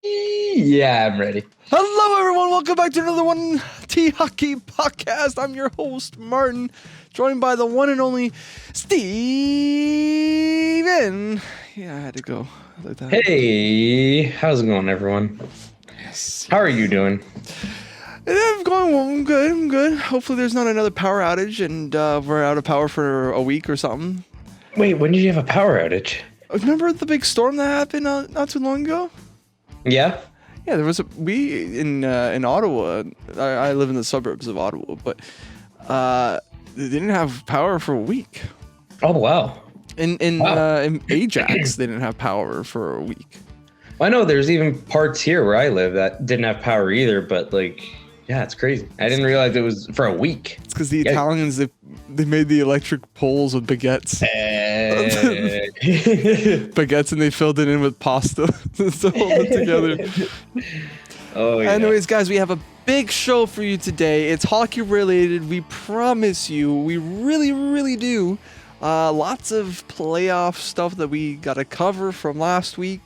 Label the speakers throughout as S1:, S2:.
S1: Yeah, I'm ready.
S2: Hello, everyone. Welcome back to another one T Hockey Podcast. I'm your host, Martin, joined by the one and only Steven. Yeah, I had to go like that.
S1: Hey, how's it going, everyone?
S2: Yes.
S1: How are you doing?
S2: I'm going well. I'm good. I'm good. Hopefully, there's not another power outage and we're out of power for a week or something.
S1: Wait, when did you have a power outage?
S2: Remember the big storm that happened not too long ago?
S1: Yeah?
S2: Yeah, there was in Ottawa. I live in the suburbs of Ottawa, but they didn't have power for a week.
S1: Oh, wow.
S2: In Ajax, they didn't have power for a week.
S1: I know there's even parts here where I live that didn't have power either, but yeah, it's crazy. I didn't realize it was for a week.
S2: It's because the Italians they made the electric poles with baguettes. Baguettes, and they filled it in with pasta to hold it together.
S1: Oh, yeah.
S2: Anyways, guys, we have a big show for you today. It's hockey related. We promise you. We really, really do. Lots of playoff stuff that we got to cover from last week.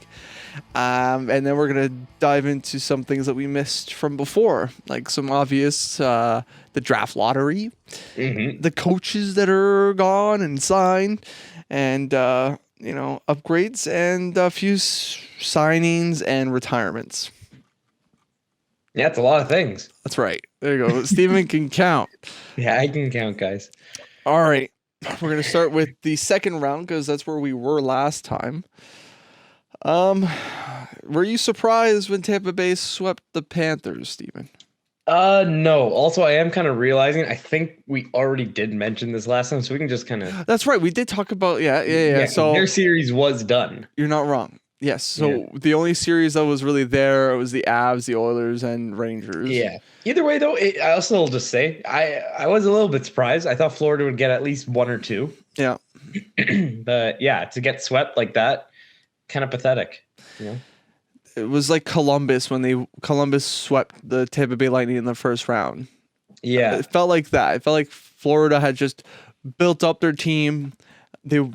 S2: And then we're going to dive into some things that we missed from before, like some obvious, the draft lottery, the coaches that are gone and signed, and, upgrades, and a few signings and retirements.
S1: Yeah, it's a lot of things.
S2: That's right. There you go. Steven can count.
S1: Yeah, I can count, guys.
S2: All right. We're going to start with the second round because that's where we were last time. Were you surprised when Tampa Bay swept the Panthers, Steven?
S1: No. Also, I am kind of realizing, I think we already did mention this last time, so we can just kind of...
S2: That's right. We did talk about, yeah. So
S1: their series was done.
S2: You're not wrong. Yes. So the only series that was really there was the Avs, the Oilers, and Rangers. Yeah.
S1: Either way, though, I also will just say, I was a little bit surprised. I thought Florida would get at least one or two.
S2: Yeah.
S1: But yeah, to get swept like that, kind of pathetic. You know?
S2: It was like Columbus when Columbus swept the Tampa Bay Lightning in the first round.
S1: Yeah.
S2: It felt like that. It felt like Florida had just built up their team. They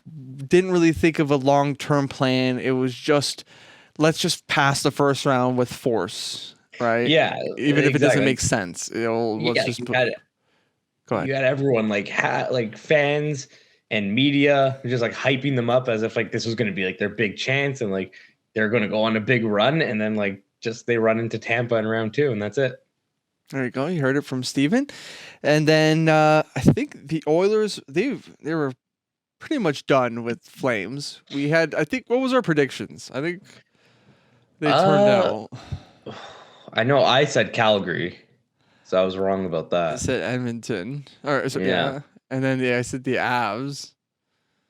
S2: didn't really think of a long-term plan. It was just, let's just pass the first round with force, right?
S1: Yeah.
S2: Even if it doesn't make sense. Go ahead.
S1: You had everyone like fans and media just like hyping them up as if like this was going to be like their big chance and like they're going to go on a big run, and then like just they run into Tampa in round 2 and that's it.
S2: There you go. You heard it from Steven. And then I think the Oilers, they were pretty much done with Flames. We had, I think, what was our predictions? I think they turned out.
S1: I know I said Calgary, so I was wrong about that.
S2: I said Edmonton. Yeah. And then I said the Avs.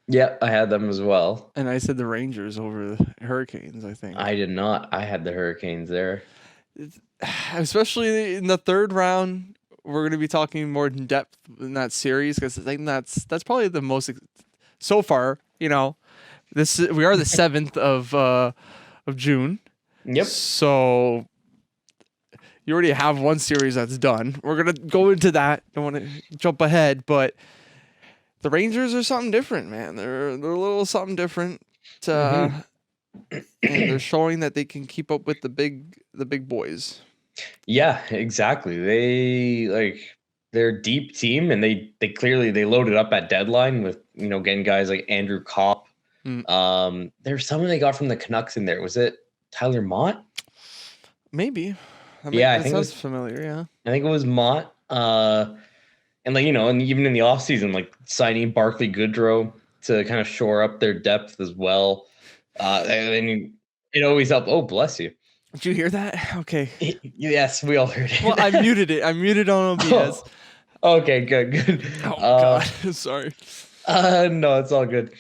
S1: Yeah, I had them as well.
S2: And I said the Rangers over the Hurricanes, I think.
S1: I did not. I had the Hurricanes there.
S2: Especially in the third round, we're going to be talking more in depth in that series because I think that's probably the most so far. We are the 7th of June.
S1: Yep.
S2: So you already have one series that's done. We're gonna go into that. Don't want to jump ahead, but the Rangers are something different, man. They're a little something different, and they're showing that they can keep up with the big boys.
S1: Yeah, exactly. They're a deep team, and they clearly loaded up at deadline with getting guys like Andrew Kopp. There's someone they got from the Canucks in there. Was it Tyler Mott?
S2: Maybe.
S1: I think
S2: it sounds familiar. Yeah,
S1: I think it was Mott. And and even in the offseason, like signing Barclay Goodrow to kind of shore up their depth as well. And it always helps. Oh, bless you.
S2: Did you hear that? Okay.
S1: Yes, we all heard it.
S2: Well, I muted it. I muted on OBS.
S1: Oh, okay, good.
S2: Oh, God. Sorry.
S1: No, it's all good.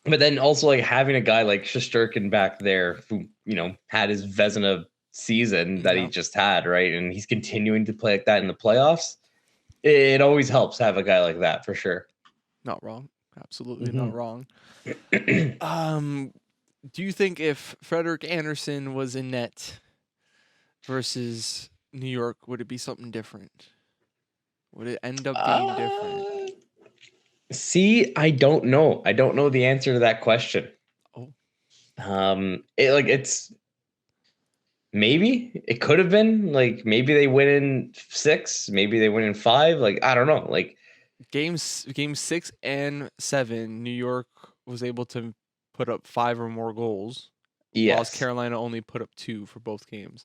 S1: But then also like having a guy like Shesterkin back there who, had his Vezina season that he just had, right? And he's continuing to play like that in the playoffs. It always helps to have a guy like that for sure.
S2: Not wrong. Absolutely not wrong. Do you think if Frederik Andersen was in net versus New York, would it be something different? Would it end up being different?
S1: See, I don't know. I don't know the answer to that question.
S2: Oh.
S1: maybe it could have been like maybe they win in 6, maybe they win in 5. Like I don't know. Like
S2: Game 6 and 7, New York was able to put up 5 or more goals, whilst
S1: yes,
S2: Carolina only put up 2 for both games.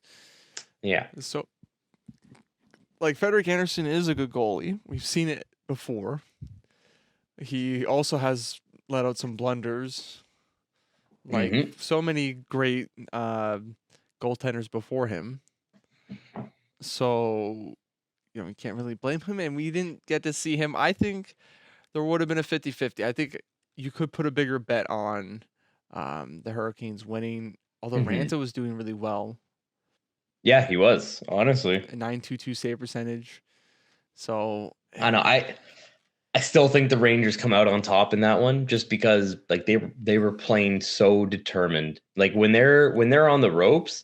S1: yeah.
S2: So, like, Frederik Andersen is a good goalie. We've seen it before. He also has let out some blunders, like
S1: Mm-hmm.
S2: so many great goaltenders before him. So, you can't really blame him, and we didn't get to see him. I think there would have been a 50-50. I think you could put a bigger bet on the Hurricanes winning, although
S1: Mm-hmm.
S2: Ranta was doing really well.
S1: Yeah, he was honestly.
S2: A 922 save percentage. So
S1: I know. I still think the Rangers come out on top in that one, just because like they were playing so determined. Like when they're on the ropes,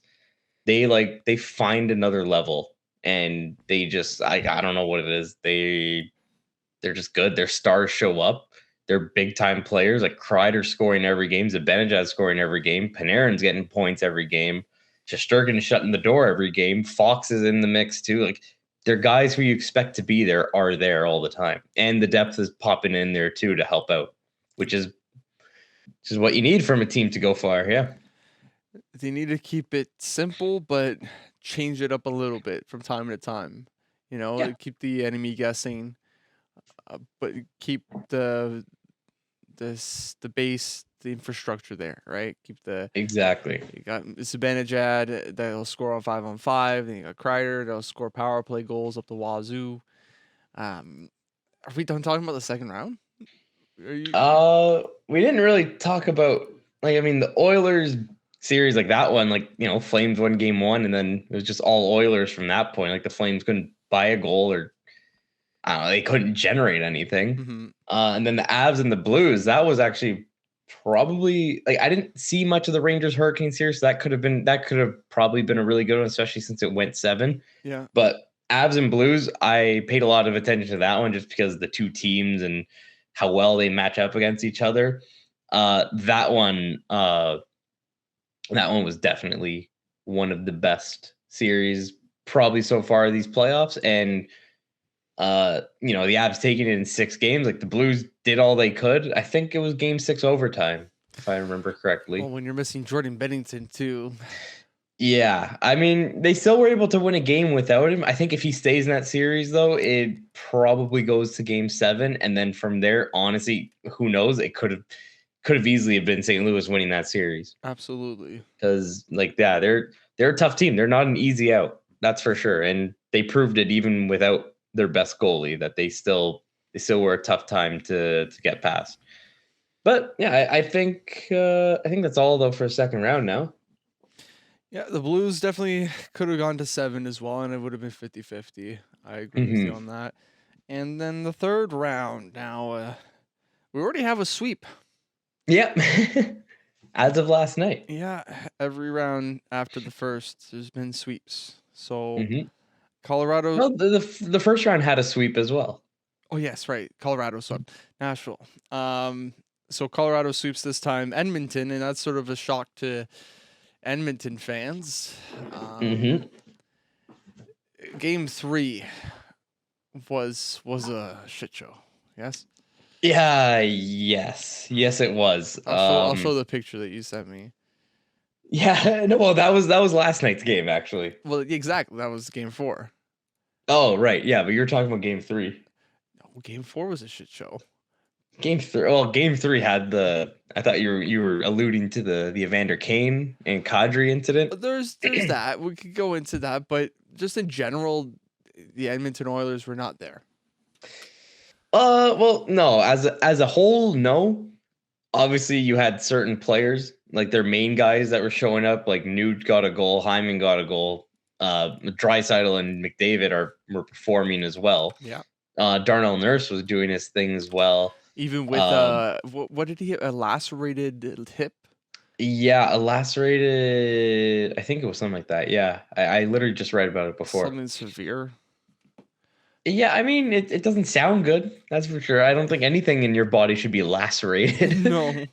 S1: they find another level, and they just I don't know what it is. They're just good. Their stars show up. They're big time players. Like Kreider's scoring every game. Zibanejad's scoring every game. Panarin's getting points every game. Shesterkin's shutting the door every game. Fox is in the mix too. Like they're guys who you expect to be there are there all the time, and the depth is popping in there too to help out, which is what you need from a team to go far. Yeah.
S2: they need to keep it simple, but change it up a little bit from time to time.
S1: Yeah.
S2: Keep the enemy guessing, but keep the base, the infrastructure there, right? Keep the
S1: Exactly.
S2: You got Zibanejad that'll score on 5-on-5. Then you got Kreider that'll score power play goals up the wazoo. Are we done talking about the second round? Are you?
S1: We didn't really talk about like I mean the Oilers series like that one like Flames won game 1 and then it was just all Oilers from that point. Like the Flames couldn't buy a goal or I don't know, they couldn't generate anything.
S2: Mhm.
S1: And then the Avs and the Blues, that was actually probably like I didn't see much of the Rangers Hurricane series. So that could have probably been a really good one, especially since it went 7.
S2: Yeah.
S1: But Avs and Blues, I paid a lot of attention to that one just because the two teams and how well they match up against each other. That one was definitely one of the best series probably so far these playoffs. And the Avs taking it in 6 games. Like the Blues did all they could. I think it was game 6 overtime, if I remember correctly.
S2: Well, when you're missing Jordan Bennington too.
S1: Yeah, I mean, they still were able to win a game without him. I think if he stays in that series, though, it probably goes to game 7, and then from there, honestly, who knows? It could have easily have been St. Louis winning that series.
S2: Absolutely.
S1: Because, they're a tough team. They're not an easy out, that's for sure. And they proved it even without their best goalie that they still were a tough time to get past. But yeah, I think that's all though for a second round now.
S2: Yeah, the Blues definitely could have gone to 7 as well, and it would have been 50-50. I agree with you on that. And then the third round, now we already have a sweep.
S1: Yep. As of last night.
S2: Yeah, every round after the first, there's been sweeps. So Colorado.
S1: Well, the first round had a sweep as well.
S2: Oh yes, right. Colorado swept Nashville. So Colorado sweeps this time Edmonton, and that's sort of a shock to Edmonton fans. Game 3 was a shit show. Yes.
S1: Yeah. Yes, it was.
S2: I'll show the picture that you sent me.
S1: Yeah. No. Well, that was last night's game actually.
S2: Well, exactly. That was game 4.
S1: Oh right, yeah. But you're talking about game 3.
S2: No, game 4 was a shit show.
S1: Game 3. Well, game 3 had the. I thought you were alluding to the Evander Kane and Kadri incident.
S2: There's that. We could go into that, but just in general, the Edmonton Oilers were not there.
S1: Well, no. As a whole, no. Obviously, you had certain players like their main guys that were showing up. Like Nude got a goal, Hyman got a goal. Draisaitl and McDavid were performing as well.
S2: Yeah.
S1: Darnell Nurse was doing his thing as well.
S2: Even with what did he have? A lacerated hip?
S1: Yeah, a lacerated. I think it was something like that. Yeah, I literally just read about it before.
S2: Something severe.
S1: Yeah, I mean, it doesn't sound good. That's for sure. I don't think anything in your body should be lacerated.
S2: No.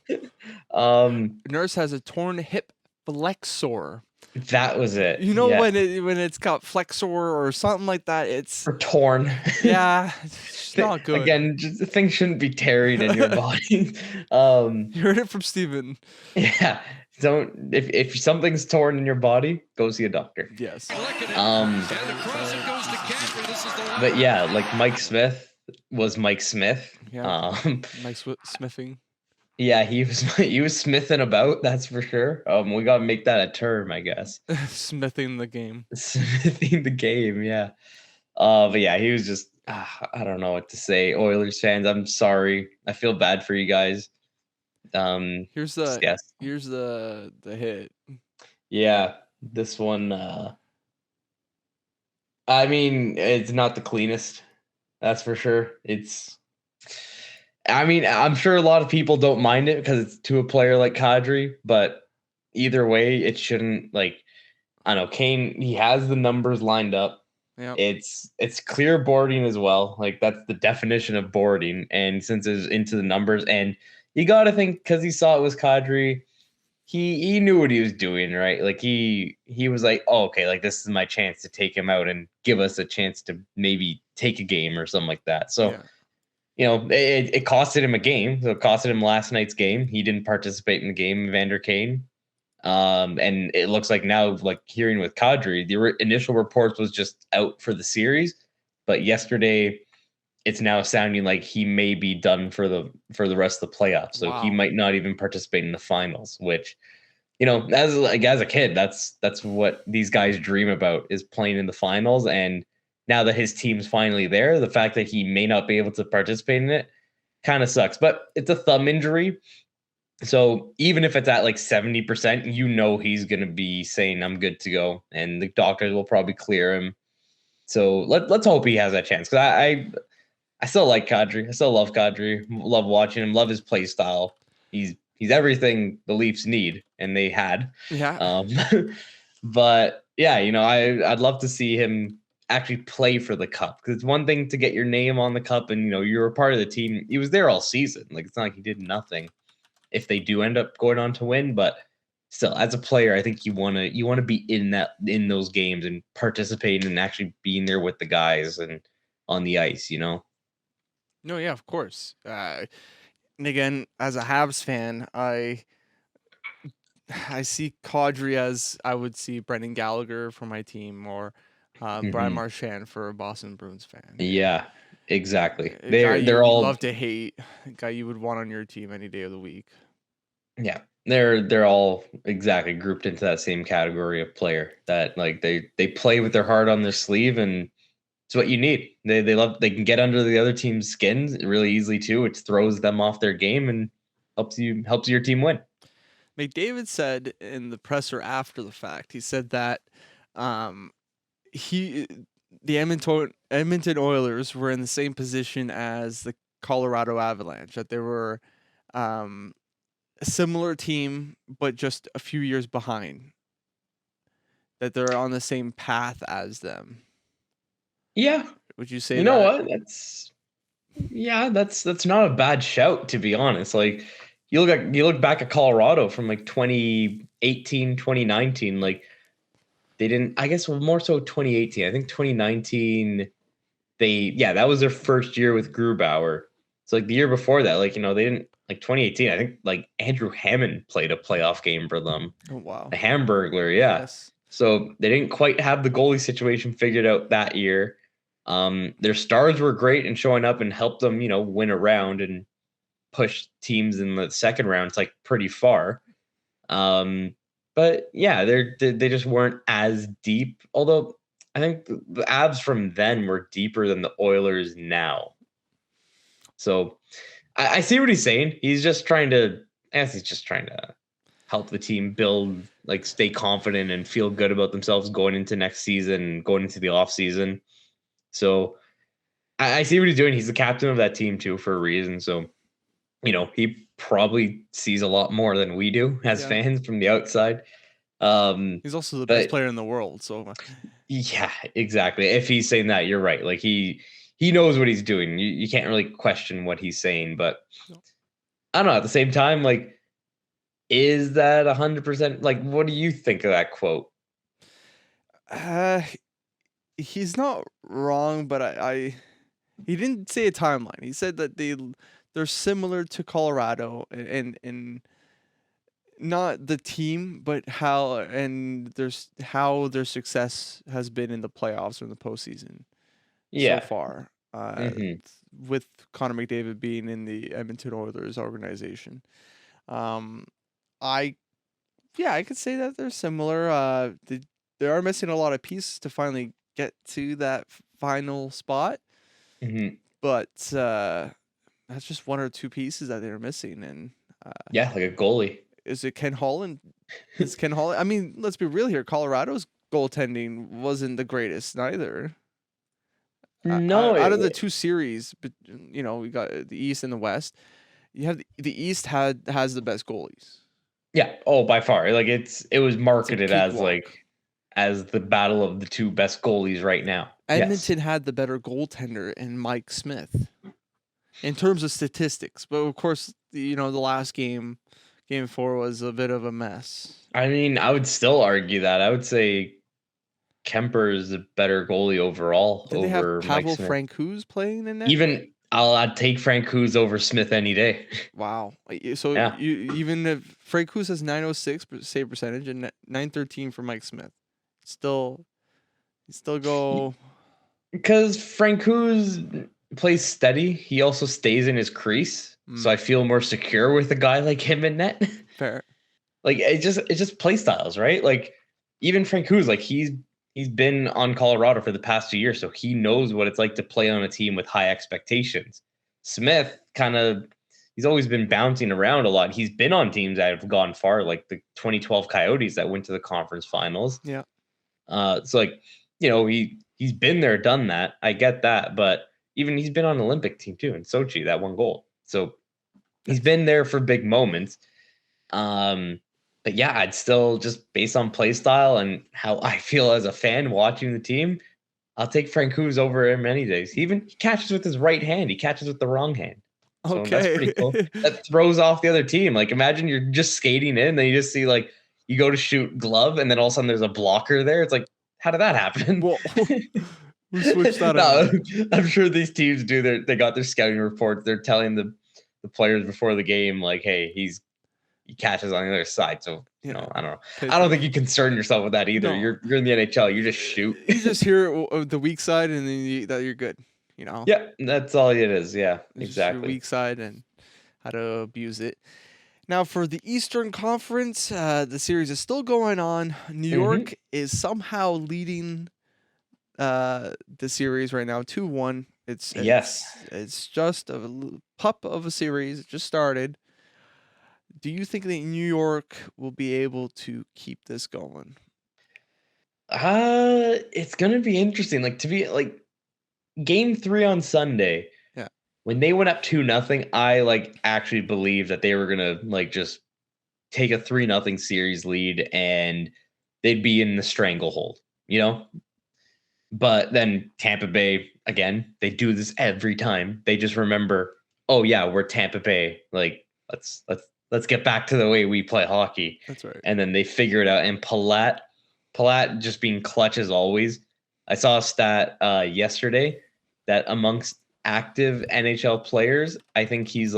S2: Nurse has a torn hip flexor.
S1: That was it.
S2: You know,
S1: Yeah.
S2: when it's got flexor or something like that, it's
S1: Or torn.
S2: yeah, it's not good.
S1: Again, just, things shouldn't be tearing in your body.
S2: You heard it from Steven.
S1: Yeah. Don't if something's torn in your body, go see a doctor.
S2: Yes.
S1: But yeah, like Mike Smith was Mike Smith.
S2: Yeah. Mike smithing.
S1: Yeah, he was smithing about, that's for sure. We gotta make that a term, I guess.
S2: Smithing the game.
S1: Smithing the game, yeah. But yeah, he was just I don't know what to say. Oilers fans, I'm sorry. I feel bad for you guys.
S2: Here's the hit.
S1: Yeah, this one I mean, it's not the cleanest. That's for sure. I mean, I'm sure a lot of people don't mind it because it's to a player like Kadri, but either way, it shouldn't, like, I don't know, Kane, he has the numbers lined up.
S2: Yep.
S1: It's clear boarding as well. Like, that's the definition of boarding. And since it's into the numbers, and you got to think because he saw it was Kadri, he knew what he was doing, right? Like he was like, oh, okay, like this is my chance to take him out and give us a chance to maybe take a game or something like that. So, it costed him a game. So it costed him last night's game. He didn't participate in the game, Evander Kane. And it looks like now, like hearing with Kadri, the initial reports was just out for the series, but yesterday it's now sounding like he may be done for the rest of the playoffs. So he might not even participate in the finals, which, as a kid, that's what these guys dream about, is playing in the finals. And now that his team's finally there, the fact that he may not be able to participate in it kind of sucks. But it's a thumb injury. So even if it's at like 70%, he's going to be saying, I'm good to go. And the doctors will probably clear him. So let's hope he has that chance. Because I still like Kadri. I still love Kadri. Love watching him. Love his play style. He's everything the Leafs need, and they had.
S2: Yeah.
S1: But yeah, I'd love to see him actually play for the cup, because it's one thing to get your name on the cup, and you're a part of the team. He was there all season. Like, it's not like he did nothing. If they do end up going on to win, but still, as a player, I think you want to be in those games and participating and actually being there with the guys and on the ice.
S2: No, yeah, of course. And again, as a Habs fan, I see Kadri as I would see Brendan Gallagher for my team, or Brian Marchand for a Boston Bruins fan.
S1: Yeah, exactly.
S2: They're all love to hate. A guy you would want on your team any day of the week.
S1: Yeah, they're all exactly grouped into that same category of player that, like, they play with their heart on their sleeve, and it's what you need. They can get under the other team's skins really easily too, which throws them off their game and helps your team win.
S2: McDavid said in the presser after the fact, he said that the Edmonton Oilers were in the same position as the Colorado Avalanche, that they were a similar team but just a few years behind, that they're on the same path as them.
S1: Yeah.
S2: Would you say
S1: you know what? That's not a bad shout, to be honest. Like, you look back at Colorado from like 2018, 2019, like they didn't, I guess more so 2018. I think 2019 that was their first year with Grubauer. So like the year before that, like, they didn't, like 2018, I think like Andrew Hammond played a playoff game for them.
S2: Oh wow.
S1: The Hamburglar, yeah.
S2: Yes.
S1: So they didn't quite have the goalie situation figured out that year. Their stars were great and showing up and helped them, win a round and push teams in the second round. It's like pretty far. But yeah, they just weren't as deep. Although I think the Avs from then were deeper than the Oilers now. So I see what he's saying. He's just trying to help the team build, like, stay confident and feel good about themselves going into next season, going into the off season. So I see what he's doing. He's the captain of that team too, for a reason. So, he probably sees a lot more than we do as fans from the outside.
S2: He's also the best player in the world. So
S1: yeah, exactly. If he's saying that, you're right. Like, he knows what he's doing. You can't really question what he's saying, but I don't know. At the same time, like, is that 100%? Like, what do you think of that quote?
S2: Uh, he's not wrong, but he didn't say a timeline. He said that they're similar to Colorado and not the team, but how their success has been in the playoffs or in the postseason so
S1: Yeah.
S2: far.
S1: Hmm.
S2: With Connor McDavid being in the Edmonton Oilers organization. Um, I I could say that they're similar. They are missing a lot of pieces to finally get to that final spot,
S1: Hmm.
S2: but that's just one or two pieces that they're missing. And
S1: Yeah, like a goalie.
S2: is it Ken Holland? Is Ken Holland? I mean, let's be real here. Colorado's goaltending wasn't the greatest neither.
S1: No,
S2: Out of the two series, but we got the East and the West. You have the East has the best goalies.
S1: yeah. Oh, by far. Like it was
S2: It's a
S1: marketed as
S2: cakewalk.
S1: like as the battle of the two best goalies right now. Yes.
S2: Edmonton had the better goaltender in Mike Smith in terms of statistics, but of course, the last game 4 was a bit of a mess.
S1: I mean, I would still argue that. I would say Kemper is a better goalie overall
S2: Did they have
S1: over Mike
S2: Pavel
S1: Smith.
S2: Francouz playing in that?
S1: Even I'd take Francouz over Smith any day.
S2: Wow. So
S1: Yeah.
S2: you even if Francouz has 906 save percentage and 913 for Mike Smith, still go.
S1: Because Francouz plays steady. He also stays in his crease. So I feel more secure with a guy like him in net.
S2: Fair.
S1: Like it's just play styles, right? Like even Francouz, like he's been on Colorado for the past 2 years, so he knows what it's like to play on a team with high expectations. Smith he's always been bouncing around a lot. He's been on teams that have gone far, like the 2012 Coyotes that went to the conference finals.
S2: Yeah.
S1: So like, he's been there, done that. I get that, but even he's been on an Olympic team too in Sochi, that one goal. So he's been there for big moments. But yeah, I'd still just based on play style and how I feel as a fan watching the team, I'll take Francouz over him any days. He catches with his right hand. He catches with the wrong hand. So that's pretty cool. That throws off the other team. Like imagine you're just skating in, then you just see like you go to shoot glove, and then all of a sudden there's a blocker there. It's like, how did that happen?
S2: Well, who switched that out?
S1: I'm sure these teams do they got their scouting reports. They're telling the players before the game, like, hey, he catches on the other side. So, I don't know. I don't think you concern yourself with that either. No. You're in the NHL. You just shoot.
S2: You just hear the weak side, and then that you're good.
S1: Yeah, that's all it is. Yeah,
S2: it's
S1: exactly.
S2: Your weak side and how to abuse it. Now, for the Eastern Conference, the series is still going on. New York is somehow leading the series right now, 2-1. It's just a pup of a series. It just started. Do you think that New York will be able to keep this going?
S1: It's gonna be interesting. Like to be like Game 3 on Sunday.
S2: Yeah.
S1: When they went up 2-0, I actually believed that they were gonna just take a 3-0 series lead and they'd be in the stranglehold, But then Tampa Bay, again, they do this every time. They just remember, oh yeah, we're Tampa Bay. Like let's get back to the way we play hockey.
S2: That's right.
S1: And then they figure it out. And Palat just being clutch as always. I saw a stat yesterday that amongst active NHL players, I think he's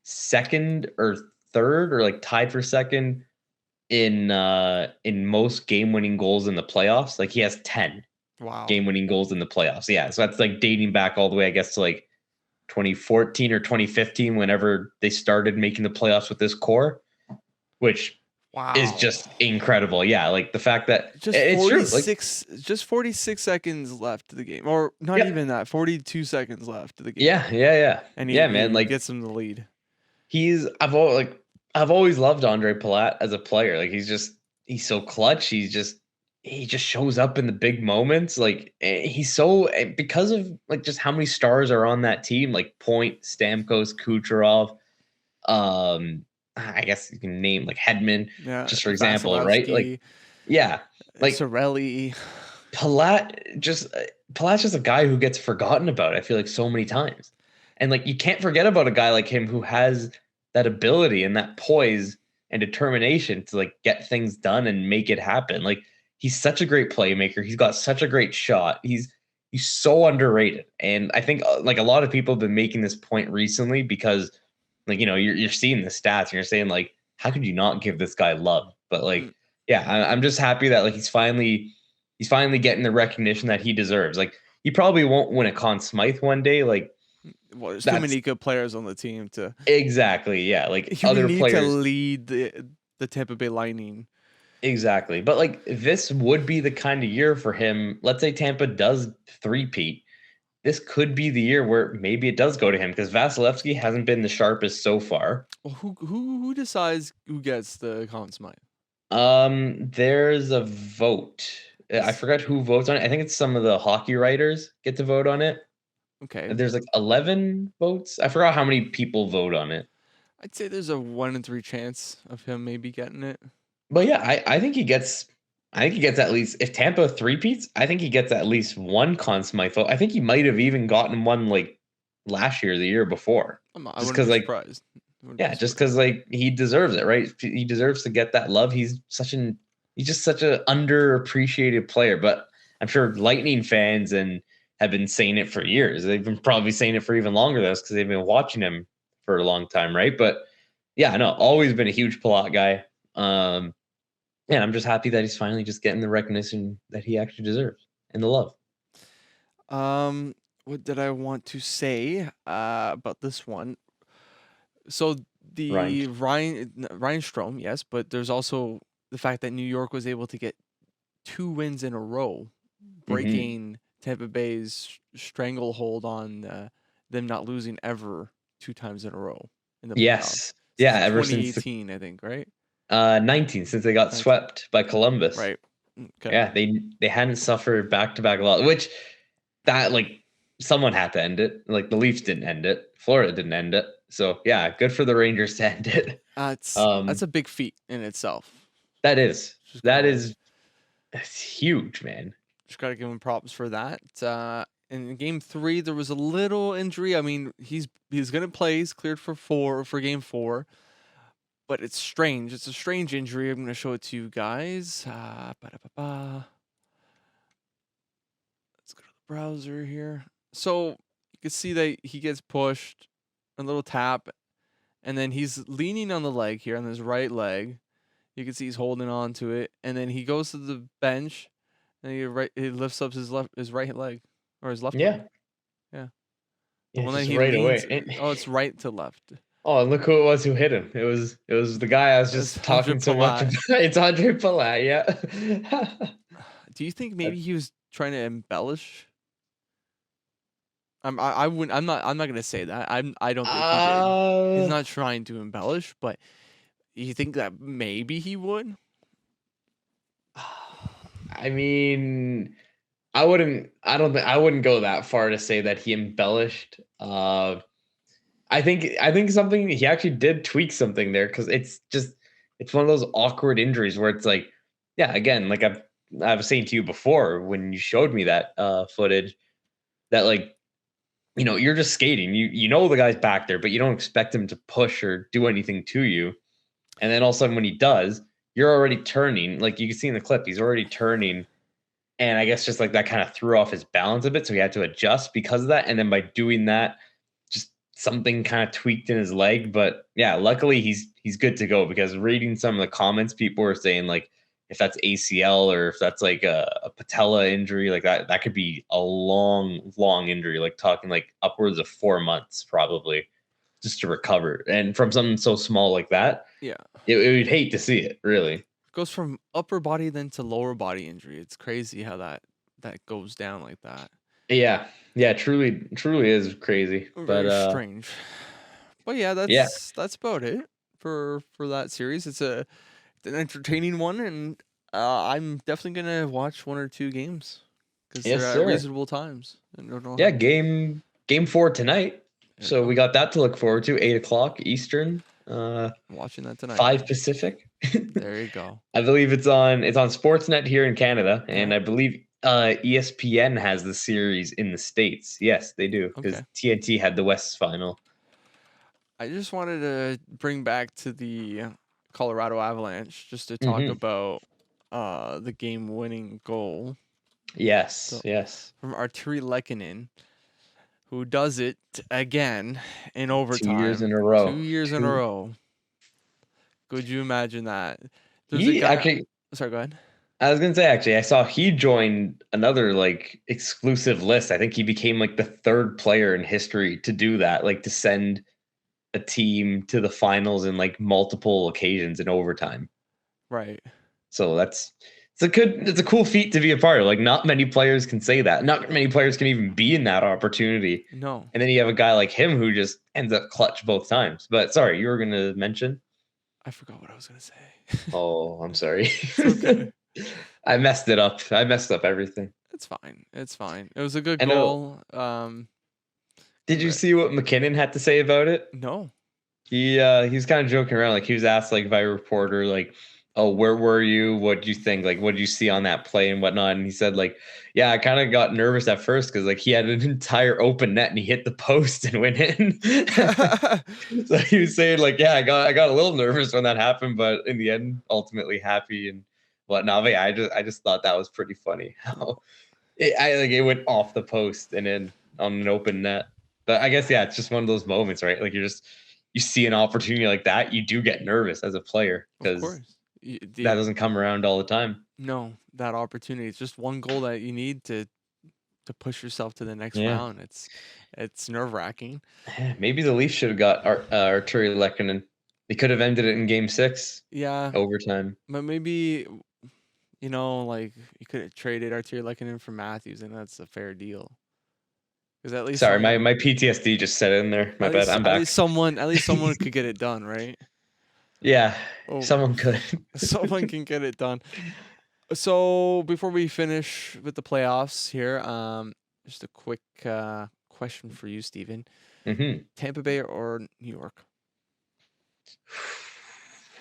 S1: second or third or tied for second in most game-winning goals in the playoffs. Like he has 10 game-winning goals in the playoffs. Yeah, so that's dating back all the way, I guess, to 2014 or 2015, whenever they started making the playoffs with this core, which is just incredible. Yeah, the fact that
S2: just
S1: it's
S2: 46, just 46 seconds left to the game, or not even that, 42 seconds left to the game.
S1: Yeah. And
S2: he gets him the lead.
S1: I've always loved Andre Palat as a player. He's so clutch. He just shows up in the big moments. He's so, because of just how many stars are on that team, Point, Stamkos, Kucherov, I guess you can name Hedman, just for example, right?
S2: Cirelli.
S1: Palat's just a guy who gets forgotten about, I feel so many times. And you can't forget about a guy like him who has that ability and that poise and determination to get things done and make it happen. he's such a great playmaker. He's got such a great shot. He's so underrated. And I think like a lot of people have been making this point recently because like you're seeing the stats and you're saying like how could you not give this guy love? But
S2: Mm.
S1: like yeah, I'm just happy that like he's finally getting the recognition that he deserves. Like he probably won't win a Conn Smythe one day. Like
S2: Well, there's too
S1: that's
S2: many good players on the team to.
S1: exactly yeah. Like
S2: He would
S1: other
S2: need to
S1: players
S2: lead the Tampa Bay Lightning.
S1: exactly. But like this would be the kind of year for him. Let's say Tampa does three-peat. This could be the year where maybe it does go to him because Vasilevsky hasn't been the sharpest so far.
S2: Well, who decides who gets the Conn Smythe?
S1: There's a vote. I forgot who votes on it. I think it's some of the hockey writers get to vote on it.
S2: Okay,
S1: There's like 11 votes. I forgot how many people vote on it.
S2: I'd say there's a 1 in 3 chance of him maybe getting it.
S1: But yeah, I think he gets. I think he gets at least if Tampa three-peats, I think he gets at least one Conn Smythe vote. I think he might have even gotten one like last year, or the year before.
S2: I
S1: Just
S2: wouldn't
S1: because
S2: be
S1: like
S2: surprised. Wouldn't be
S1: yeah, just
S2: surprised.
S1: because like he deserves it, right? He deserves to get that love. He's just such an underappreciated player. But I'm sure Lightning fans and have been saying it for years. They've been probably saying it for even longer than us because they've been watching him for a long time, right? But yeah, no, always been a huge Palat guy. And I'm just happy that he's finally just getting the recognition that he actually deserves and the love.
S2: What did I want to say about this one? So the
S1: Ryan.
S2: Ryan Strome, yes, but there's also the fact that New York was able to get 2 wins in a row,
S1: Mm-hmm.
S2: breaking Tampa Bay's stranglehold on them not losing ever 2 times in a row in the playoffs
S1: Yes. Yeah,
S2: since
S1: ever since the
S2: 2018, I think, right?
S1: 19 since they got
S2: 19,
S1: swept by Columbus.
S2: right? Okay.
S1: Yeah, they hadn't suffered back-to-back loss, which that like someone had to end it. Like the Leafs didn't end it. Florida didn't end it. So yeah, good for the Rangers to end it.
S2: That's a big feat in itself.
S1: That is
S2: Just
S1: that
S2: gotta
S1: is that's huge, man.
S2: just gotta give him props for that. In game 3, there was a little injury. I mean, he's gonna play. He's cleared for game 4, but it's strange. It's a strange injury. I'm gonna show it to you guys. Ba-da-ba-ba. Let's go to the browser here. So you can see that he gets pushed, a little tap, and then he's leaning on the leg here on his right leg. You can see he's holding on to it, and then he goes to the bench, and he lifts up his right leg or his left leg.
S1: Yeah.
S2: Yeah, the
S1: Yeah,
S2: one that
S1: just
S2: he
S1: right
S2: leans.
S1: away.
S2: Oh, it's right to left.
S1: Oh, and look who it was who hit him. It was the guy I was
S2: It's
S1: just talking
S2: Hundred
S1: so much
S2: Palat.
S1: about. It's Andre Palat, yeah.
S2: Do you think maybe he was trying to embellish? I wouldn't. I'm not gonna say that. I don't think he did. He's
S1: uh
S2: not trying to embellish, but you think that maybe he would?
S1: I mean, I wouldn't go that far to say that he embellished. I think something he actually did tweak something there because it's one of those awkward injuries where it's like, yeah, again, like I was saying to you before when you showed me that footage that like you're just skating. You know the guy's back there, but you don't expect him to push or do anything to you. And then all of a sudden when he does, you're already turning. Like you can see in the clip, he's already turning. And I guess just like that kind of threw off his balance a bit. So he had to adjust because of that. And then by doing that, just something kind of tweaked in his leg. But yeah, luckily he's good to go because reading some of the comments, people were saying like if that's ACL or if that's like a patella injury, like that could be a long injury, like talking like upwards of 4 months probably just to recover. And from something so small like that,
S2: Yeah.
S1: it would hate to see it, really.
S2: Goes from upper body then to lower body injury. It's crazy how that goes down like that.
S1: Yeah. Yeah, truly is crazy. But
S2: Very strange. But yeah,
S1: yeah.
S2: that's about it for that series. It's an entertaining one, and I'm definitely gonna watch 1 or 2 games because
S1: Yes,
S2: they're at
S1: sir.
S2: reasonable times. I don't know
S1: Yeah,
S2: how.
S1: game 4 tonight.
S2: There we
S1: So
S2: go.
S1: we got that to look forward to, 8 o'clock Eastern,
S2: I'm watching that tonight.
S1: 5 Pacific.
S2: There you go.
S1: I believe it's on Sportsnet here in Canada, and
S2: Yeah.
S1: I believe ESPN has the series in the States. Yes, they do, because
S2: Okay.
S1: TNT had the West final.
S2: I just wanted to bring back to the Colorado Avalanche just to talk
S1: Hmm.
S2: about the game-winning goal.
S1: Yes, yes.
S2: From Arturi Lehkonen, who does it again in overtime.
S1: 2 years in a row.
S2: 2 years in a row. Could you imagine that? There's
S1: He actually.
S2: Sorry, go ahead.
S1: I was gonna say, actually, I saw he joined another like exclusive list. I think he became like the third player in history to do that, like to send a team to the finals in like multiple occasions in overtime.
S2: Right.
S1: So it's a cool feat to be a part of. Like, not many players can say that. Not many players can even be in that opportunity.
S2: No.
S1: And then you have a guy like him who just ends up clutch both times. But sorry, you were gonna mention?
S2: I forgot what I was gonna say.
S1: Oh, I'm sorry.
S2: It's okay.
S1: I messed it up. I messed up everything.
S2: It's fine. It's fine. It was a good goal.
S1: Did you see what McKinnon had to say about it?
S2: No.
S1: He was kind of joking around. Like, he was asked like by a reporter, like, "Oh, where were you? What did you think? Like, what did you see on that play and whatnot?" And he said, like, "Yeah, I kind of got nervous at first because like he had an entire open net and he hit the post and went in." So he was saying like, "Yeah, I got a little nervous when that happened, but in the end, ultimately happy and whatnot." But yeah, I just thought that was pretty funny how it went off the post and in on an open net. But I guess, yeah, it's just one of those moments, right? Like, you see an opportunity like that, you do get nervous as a player because that doesn't come around all the time.
S2: No, that opportunity. It's just one goal that you need to push yourself to the next round. It's nerve-wracking.
S1: Maybe the Leafs should have got Arturi Lehkonen. They could have ended it in Game 6.
S2: Yeah.
S1: Overtime.
S2: But maybe, like, you could have traded Arturi Lehkonen for Matthews, and that's a fair deal. Because at least
S1: sorry, my PTSD just set in there. My bad. I'm back.
S2: At least someone could get it done, right?
S1: Yeah, someone could.
S2: Someone can get it done. So before we finish with the playoffs here, just a quick question for you, Steven.
S1: Mm-hmm.
S2: Tampa Bay or New York?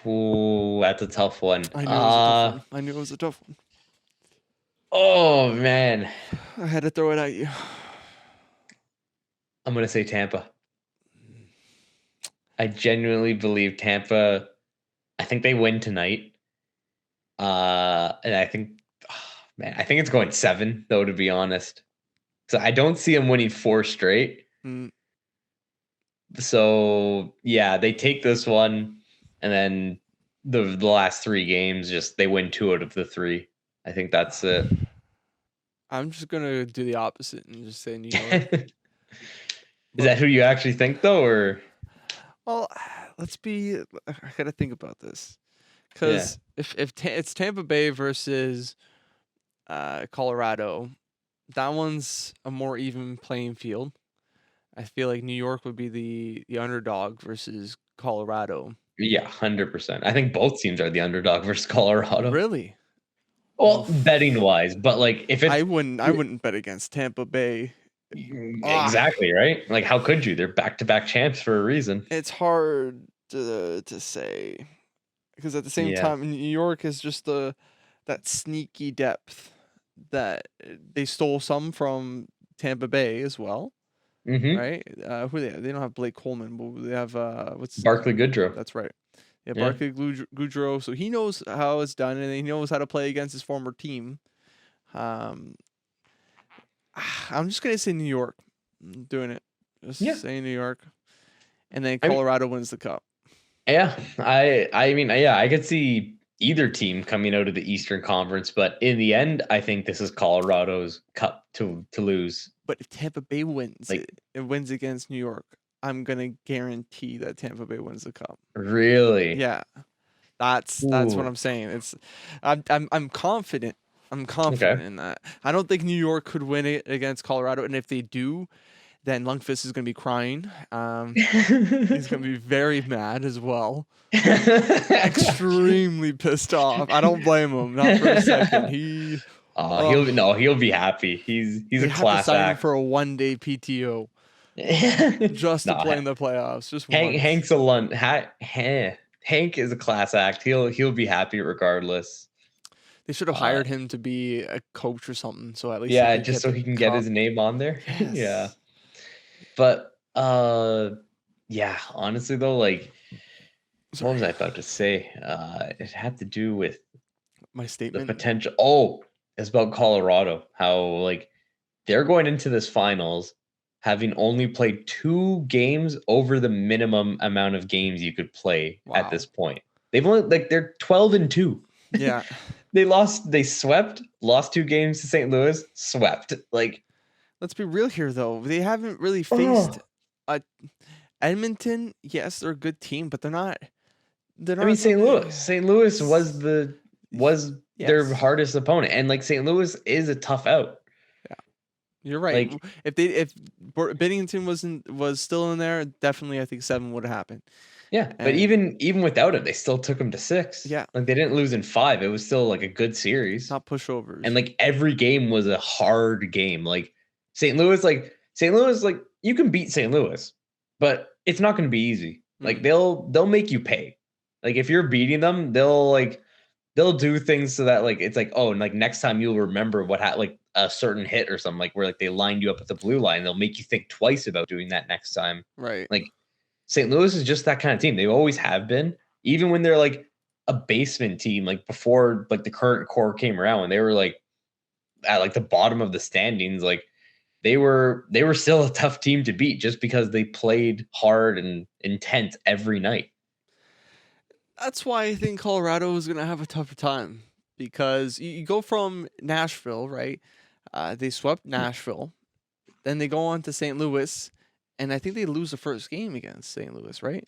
S1: Ooh, that's a tough one.
S2: I knew it was a tough one.
S1: Oh, man.
S2: I had to throw it at you.
S1: I'm going to say Tampa. I genuinely believe Tampa. I think they win tonight. And I think, I think it's going 7, though, to be honest. So I don't see them winning 4 straight. So, yeah, they take this one, and then the last 3 games, just they win 2 out of the 3. I think that's it.
S2: I'm just going to do the opposite and just say New York.
S1: Is that who you actually think, though, or?
S2: Well, I got to think about this. Because if it's Tampa Bay versus Colorado, that one's a more even playing field. I feel like New York would be the underdog versus Colorado.
S1: Yeah, 100%. I think both teams are the underdog versus Colorado.
S2: Really?
S1: Well, betting wise, but like if it's
S2: I wouldn't bet against Tampa Bay.
S1: Exactly, right? Like, how could you? They're back-to-back champs for a reason.
S2: It's hard to say. Because at the same time, New York is just that sneaky depth that they stole some from Tampa Bay as well, right? Who they have? They don't have Blake Coleman, but they have
S1: Barclay Goodrow.
S2: That's right. Yeah, Barclay Goodrow. So he knows how it's done, and he knows how to play against his former team. I'm just gonna say New York. I'm doing it. Just say New York, and then Colorado wins the cup.
S1: Yeah, I mean, I could see either team coming out of the Eastern Conference, but in the end, I think this is Colorado's cup to lose.
S2: But if Tampa Bay wins, it wins against New York, I'm gonna guarantee that Tampa Bay wins the cup.
S1: Really?
S2: Yeah, that's what I'm saying. I'm confident. I'm confident in that. I don't think New York could win it against Colorado, and if they do, then Lundqvist is going to be crying. He's going to be very mad as well. Extremely pissed off. I don't blame him, not for a second.
S1: He'll be happy. He's a class act
S2: for a 1-day PTO just to play in the playoffs. Just
S1: Hank is a class act. He'll be happy regardless.
S2: They should have hired him to be a coach or something. So at least
S1: just so he can get his name on there.
S2: Yes.
S1: Yeah. But honestly though, like, what was I about to say? It had to do with
S2: my
S1: the
S2: statement?
S1: potential. Oh, it's about Colorado. How like they're going into this finals having only played 2 games over the minimum amount of games you could play at
S2: Wow.
S1: this point. They've only they're 12-2.
S2: Yeah.
S1: They swept, lost 2 games to St. Louis, swept. Like,
S2: Let's be real here, though. They haven't really
S1: oh,
S2: faced a Edmonton. Yes, they're a good team, but they're not. They're
S1: I mean
S2: not
S1: St.
S2: gonna.
S1: Louis. St. Louis was their
S2: Yes.
S1: hardest opponent, and like St. Louis is a tough out.
S2: You're right.
S1: Like,
S2: If Binnington was still in there, definitely I think 7 would have happened.
S1: yeah, but
S2: And
S1: even without him, they still took him to 6.
S2: yeah,
S1: Like they didn't lose in 5. It was still like a good series.
S2: not pushovers.
S1: And like every game was a hard game. Like St. Louis, like you can beat St. Louis, but it's not going to be easy. Like they'll make you pay. Like if you're beating them, they'll do things so that like it's like, oh, and like next time you'll remember what like a certain hit or something, like where like they lined you up at the blue line. They'll make you think twice about doing that next time.
S2: Right.
S1: Like St. Louis is just that kind of team. They always have been, even when they're like a basement team, like before like the current core came around, when they were like at like the bottom of the standings, like they were still a tough team to beat just because they played hard and intense every night.
S2: That's why I think Colorado is gonna have a tougher time, because you go from Nashville, right? They swept Nashville, then they go on to St. Louis, and I think they lose the first game against St. Louis, right?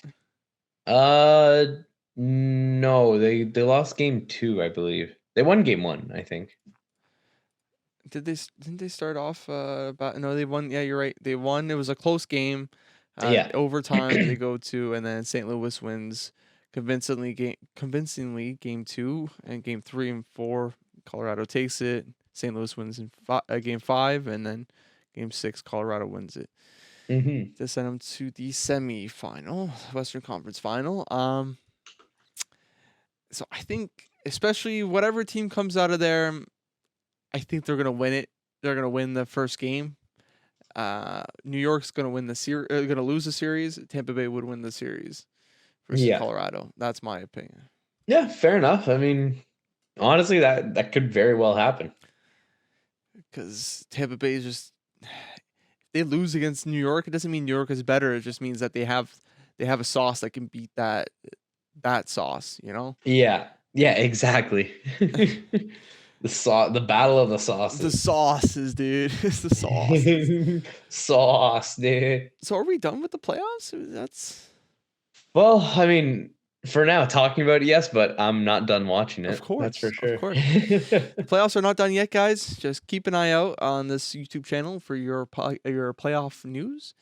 S1: No, they lost game 2, I believe. They won game 1, I think.
S2: Didn't they start off about no, they won. Yeah, you're right. They won. It was a close game.
S1: Yeah.
S2: Overtime they go to, and then St. Louis wins convincingly game 2, and game 3 and 4 Colorado takes it. St. Louis wins in game 5, and then game 6 Colorado wins it to send them to the semifinal, Western Conference final. So I think, especially whatever team comes out of there, I think they're gonna win it. They're gonna win the first game. New York's gonna win the series. Gonna lose the series. Tampa Bay would win the series versus
S1: Yeah.
S2: Colorado. That's my opinion.
S1: Yeah, fair enough. I mean, honestly, that could very well happen.
S2: Because Tampa Bay is just, if they lose against New York, it doesn't mean New York is better. It just means that they have a sauce that can beat that sauce. You know.
S1: Yeah. Yeah, exactly. The battle of the sauces.
S2: The sauces, dude. It's the sauce.
S1: Sauce, dude.
S2: So are we done with the playoffs? That's.
S1: Well, I mean, for now, talking about it, yes, but I'm not done watching it.
S2: Of course,
S1: that's for sure.
S2: Of course. The playoffs are not done yet, guys. Just keep an eye out on this YouTube channel for your playoff news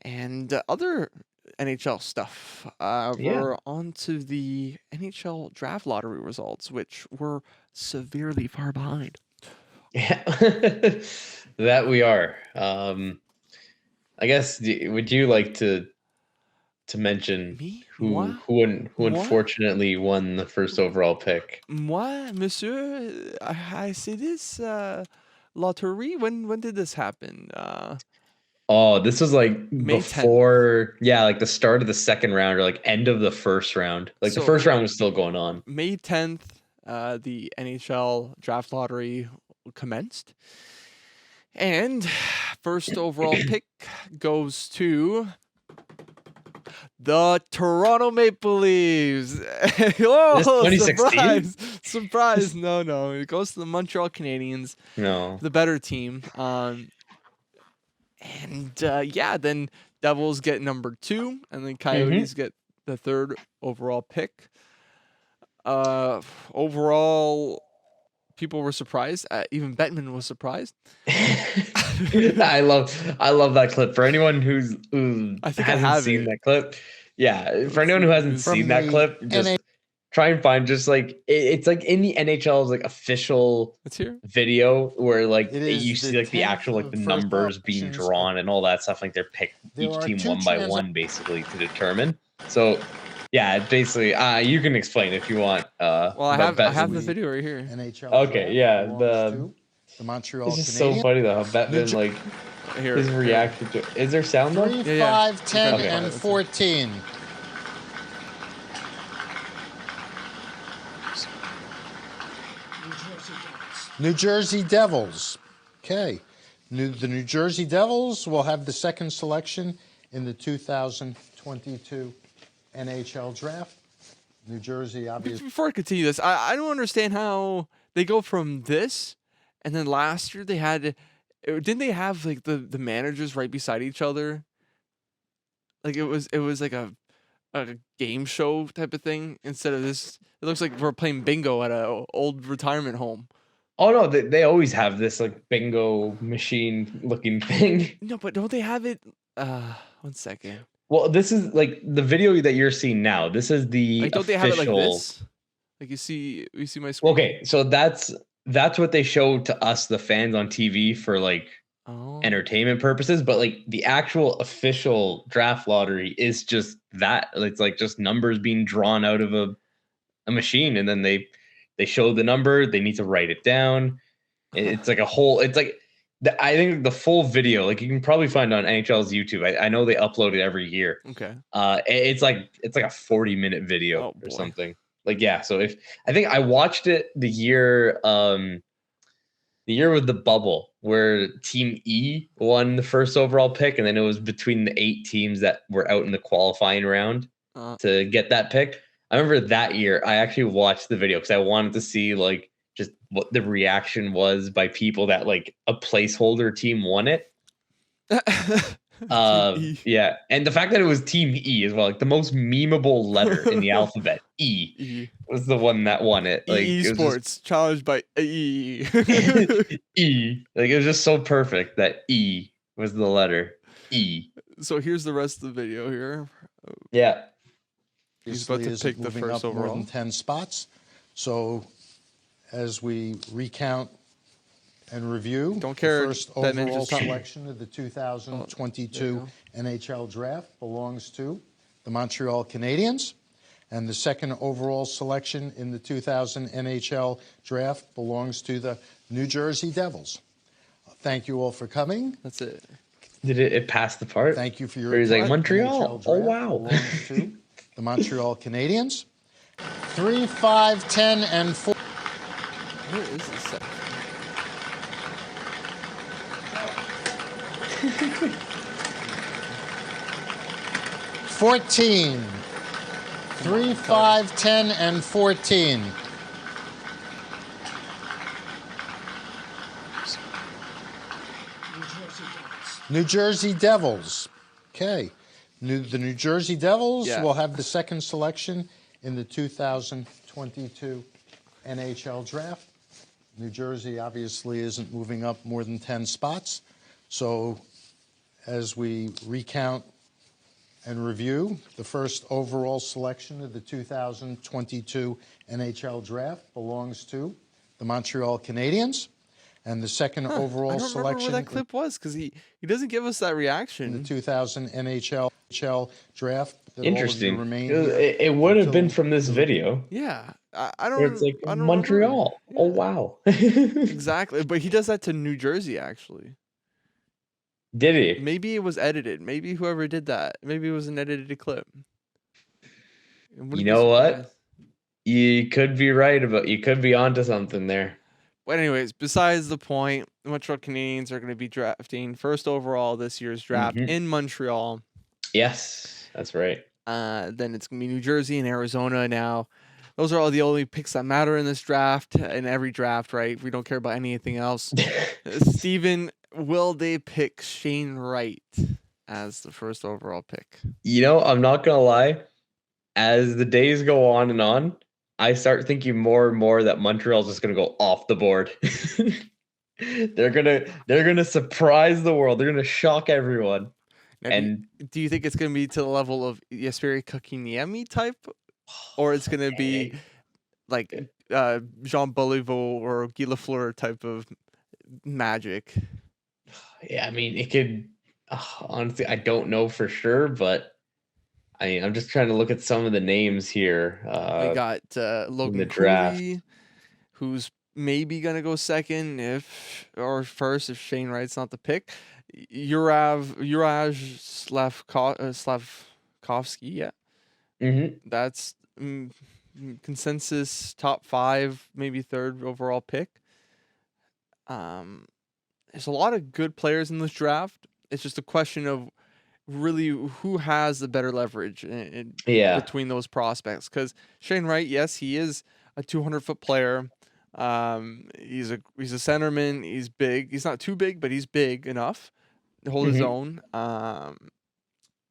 S2: and other NHL stuff. We're on to the NHL Draft Lottery results, which were severely far behind.
S1: Yeah, that we are. I guess, would you like to mention who unfortunately won the first overall pick?
S2: Moi, monsieur, I see this lottery. When did this happen?
S1: Oh, this was like
S2: May
S1: before, 10th. Yeah, like the start of the second round or like end of the first round. Like the first round was still going on.
S2: May 10th, the NHL Draft Lottery commenced. And first overall pick goes to the Toronto Maple Leafs. Oh, 2016? Surprise. No. It goes to the Montreal Canadiens.
S1: No.
S2: The better team. Then Devils get number 2, and then Coyotes get the 3rd overall pick. Overall, people were surprised. Even Bettman was surprised.
S1: I love that clip. For anyone who hasn't seen that clip, yeah. For anyone who hasn't seen that clip, just try and find just like it's like in the NHL's like official video where like you see like the actual like the numbers being drawn and all that stuff. Like they're picked each team one by one basically to determine. So yeah, basically, you can explain if you want.
S2: Well, I have the video right here.
S3: NHL.
S1: Okay, yeah.
S3: The Montreal.
S1: This is so funny though. How Bettman like his reaction to. Is there sound though?
S3: 3, 5, 10, and 14. New Jersey Devils. Okay. The New Jersey Devils will have the second selection in the 2022 NHL Draft. New Jersey, obviously.
S2: Before I continue this, I don't understand how they go from this, and then last year they had, didn't they have like the managers right beside each other? Like it was like a game show type of thing instead of this. It looks like we're playing bingo at a old retirement home.
S1: Oh no, they always have this like bingo machine looking thing.
S2: No, but don't they have it? 1 second.
S1: Well, this is like the video that you're seeing now. This is the
S2: Like, don't
S1: official.
S2: they have it like this? Like you see my screen.
S1: Okay, so that's what they show to us, the fans on TV, for like entertainment purposes. But like the actual official draft lottery is just that. It's like just numbers being drawn out of a machine, and then they show the number. They need to write it down. It's like a whole. It's like I think the full video, like you can probably find on NHL's YouTube. I know they upload it every year.
S2: Okay.
S1: It's like a 40-minute video or something. Like, yeah. So I think I watched it the year with the bubble where Team E won the first overall pick, and then it was between the 8 teams that were out in the qualifying round to get that pick. I remember that year I actually watched the video because I wanted to see like just what the reaction was by people that like a placeholder team won it. Yeah, and the fact that it was Team E as well, like the most memeable letter in the alphabet, E was the one that won it. Like
S2: Sports challenged by E.
S1: E, like it was just so perfect that E was the letter E.
S2: So here's the rest of the video here.
S1: Yeah,
S2: he's about to pick the first overall.
S3: More than 10 spots. So as we recount and review,
S2: don't care,
S3: the first overall selection of the 2022 NHL Draft belongs to the Montreal Canadiens, and the second overall selection in the 2000 NHL Draft belongs to the New Jersey Devils. Thank you all for coming.
S2: That's it.
S1: Did it pass the part?
S3: Thank you for your.
S1: Or he's like Montreal. Oh wow.
S3: Belongs to the Montreal Canadiens. 3, 5, 10, and 4.
S2: Where is this section?
S3: 14. 3, 5, 10, and 14. New Jersey Devils. Okay. The New Jersey Devils will have the second selection in the 2022 NHL Draft. New Jersey obviously isn't moving up more than 10 spots. So as we recount and review, the first overall selection of the 2022 NHL Draft belongs to the Montreal Canadiens. And the second overall selection.
S2: I don't remember where that clip was because he doesn't give us that reaction.
S3: In the 2000 NHL Draft.
S1: Interesting. It would have been from this video.
S2: Yeah. I don't.
S1: It's like Montreal. Yeah. Oh wow.
S2: Exactly, but he does that to New Jersey actually.
S1: Did he?
S2: Maybe it was edited. Maybe whoever did that. Maybe it was an edited clip.
S1: You know what? You could be right about. You could be onto something there.
S2: But anyways, besides the point, the Montreal Canadiens are going to be drafting first overall this year's draft in Montreal.
S1: Yes, that's right.
S2: Then it's going to be New Jersey and Arizona now. Those are all the only picks that matter in this draft, in every draft, right? We don't care about anything else. Steven, will they pick Shane Wright as the first overall pick?
S1: You know, I'm not going to lie. As the days go on and on, I start thinking more and more that Montreal's just going to go off the board. They're gonna surprise the world. They're gonna shock everyone.
S2: Now, do you think it's gonna be to the level of Jesperi Kotkaniemi type, or it's gonna be like Jean Beliveau or Guy Lafleur type of magic?
S1: Yeah, I mean, it could. Honestly, I don't know for sure, but. I'm just trying to look at some of the names here.
S2: We got Logan Cooley, who's maybe gonna go second or first if Shane Wright's not the pick. Juraj Slavkovsky, yeah. That's consensus top 5, maybe 3rd overall pick. There's a lot of good players in this draft. It's just a question of really who has the better leverage
S1: Yeah.
S2: between those prospects. Because Shane Wright, yes, he is a 200-foot player. He's a centerman. He's big. He's not too big, but he's big enough to hold his own.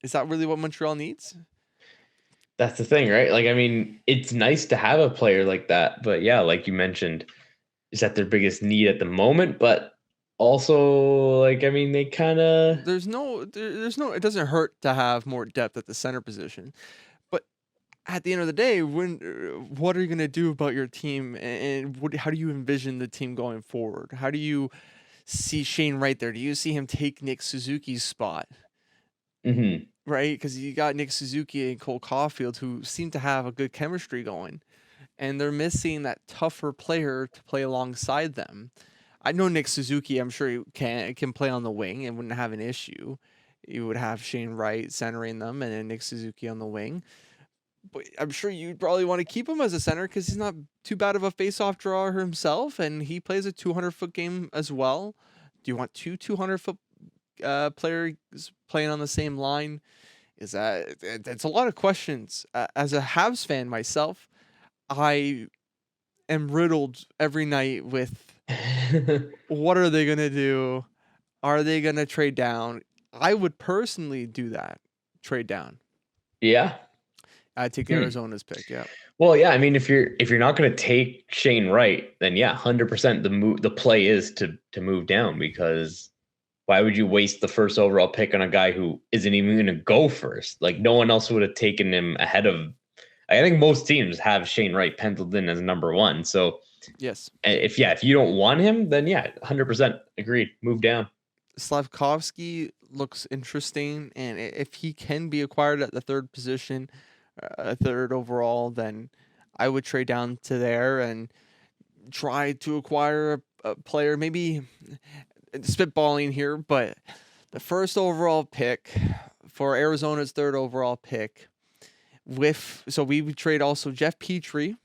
S2: Is that really what Montreal needs?
S1: That's the thing, right? Like, I mean, it's nice to have a player like that, but yeah, like you mentioned, is that their biggest need at the moment? But also, like, I mean, they kind of
S2: there's no it doesn't hurt to have more depth at the center position, but at the end of the day, when what are you going to do about your team, and how do you envision the team going forward? How do you see Shane Wright there? Do you see him take Nick Suzuki's spot? Right, because you got Nick Suzuki and Cole Caulfield who seem to have a good chemistry going, and they're missing that tougher player to play alongside them. I know Nick Suzuki, I'm sure he can play on the wing and wouldn't have an issue. You would have Shane Wright centering them and then Nick Suzuki on the wing. But I'm sure you'd probably want to keep him as a center because he's not too bad of a face-off drawer himself, and he plays a 200-foot game as well. Do you want two 200-foot players playing on the same line? It's a lot of questions. As a Habs fan myself, I am riddled every night with what are they going to do? Are they going to trade down? I would personally do that. Trade down.
S1: Yeah.
S2: I'd take Arizona's pick, yeah.
S1: Well, yeah, I mean, if you're not going to take Shane Wright, then yeah, 100% the play is to move down, because why would you waste the first overall pick on a guy who isn't even going to go first? Like, no one else would have taken him ahead of. I think most teams have Shane Wright penciled in as number one. So
S2: yes,
S1: if you don't want him, then yeah, 100% agreed. Move down.
S2: Slavkovsky looks interesting, and if he can be acquired at the third position, third overall, then I would trade down to there and try to acquire a player, maybe spitballing here, but the first overall pick for Arizona's third overall pick, so we would trade also Jeff Petrie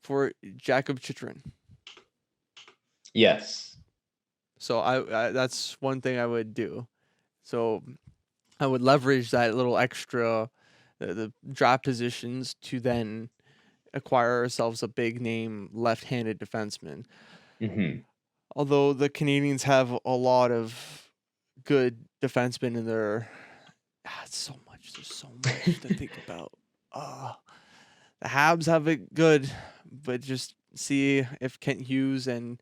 S2: for Jakob Chychrun.
S1: Yes.
S2: So I that's one thing I would do. So I would leverage that little extra the draft positions to then acquire ourselves a big name left-handed defenseman. Although the Canadians have a lot of good defensemen in their, there's so much to think about. The Habs have it good, but just see if Kent Hughes and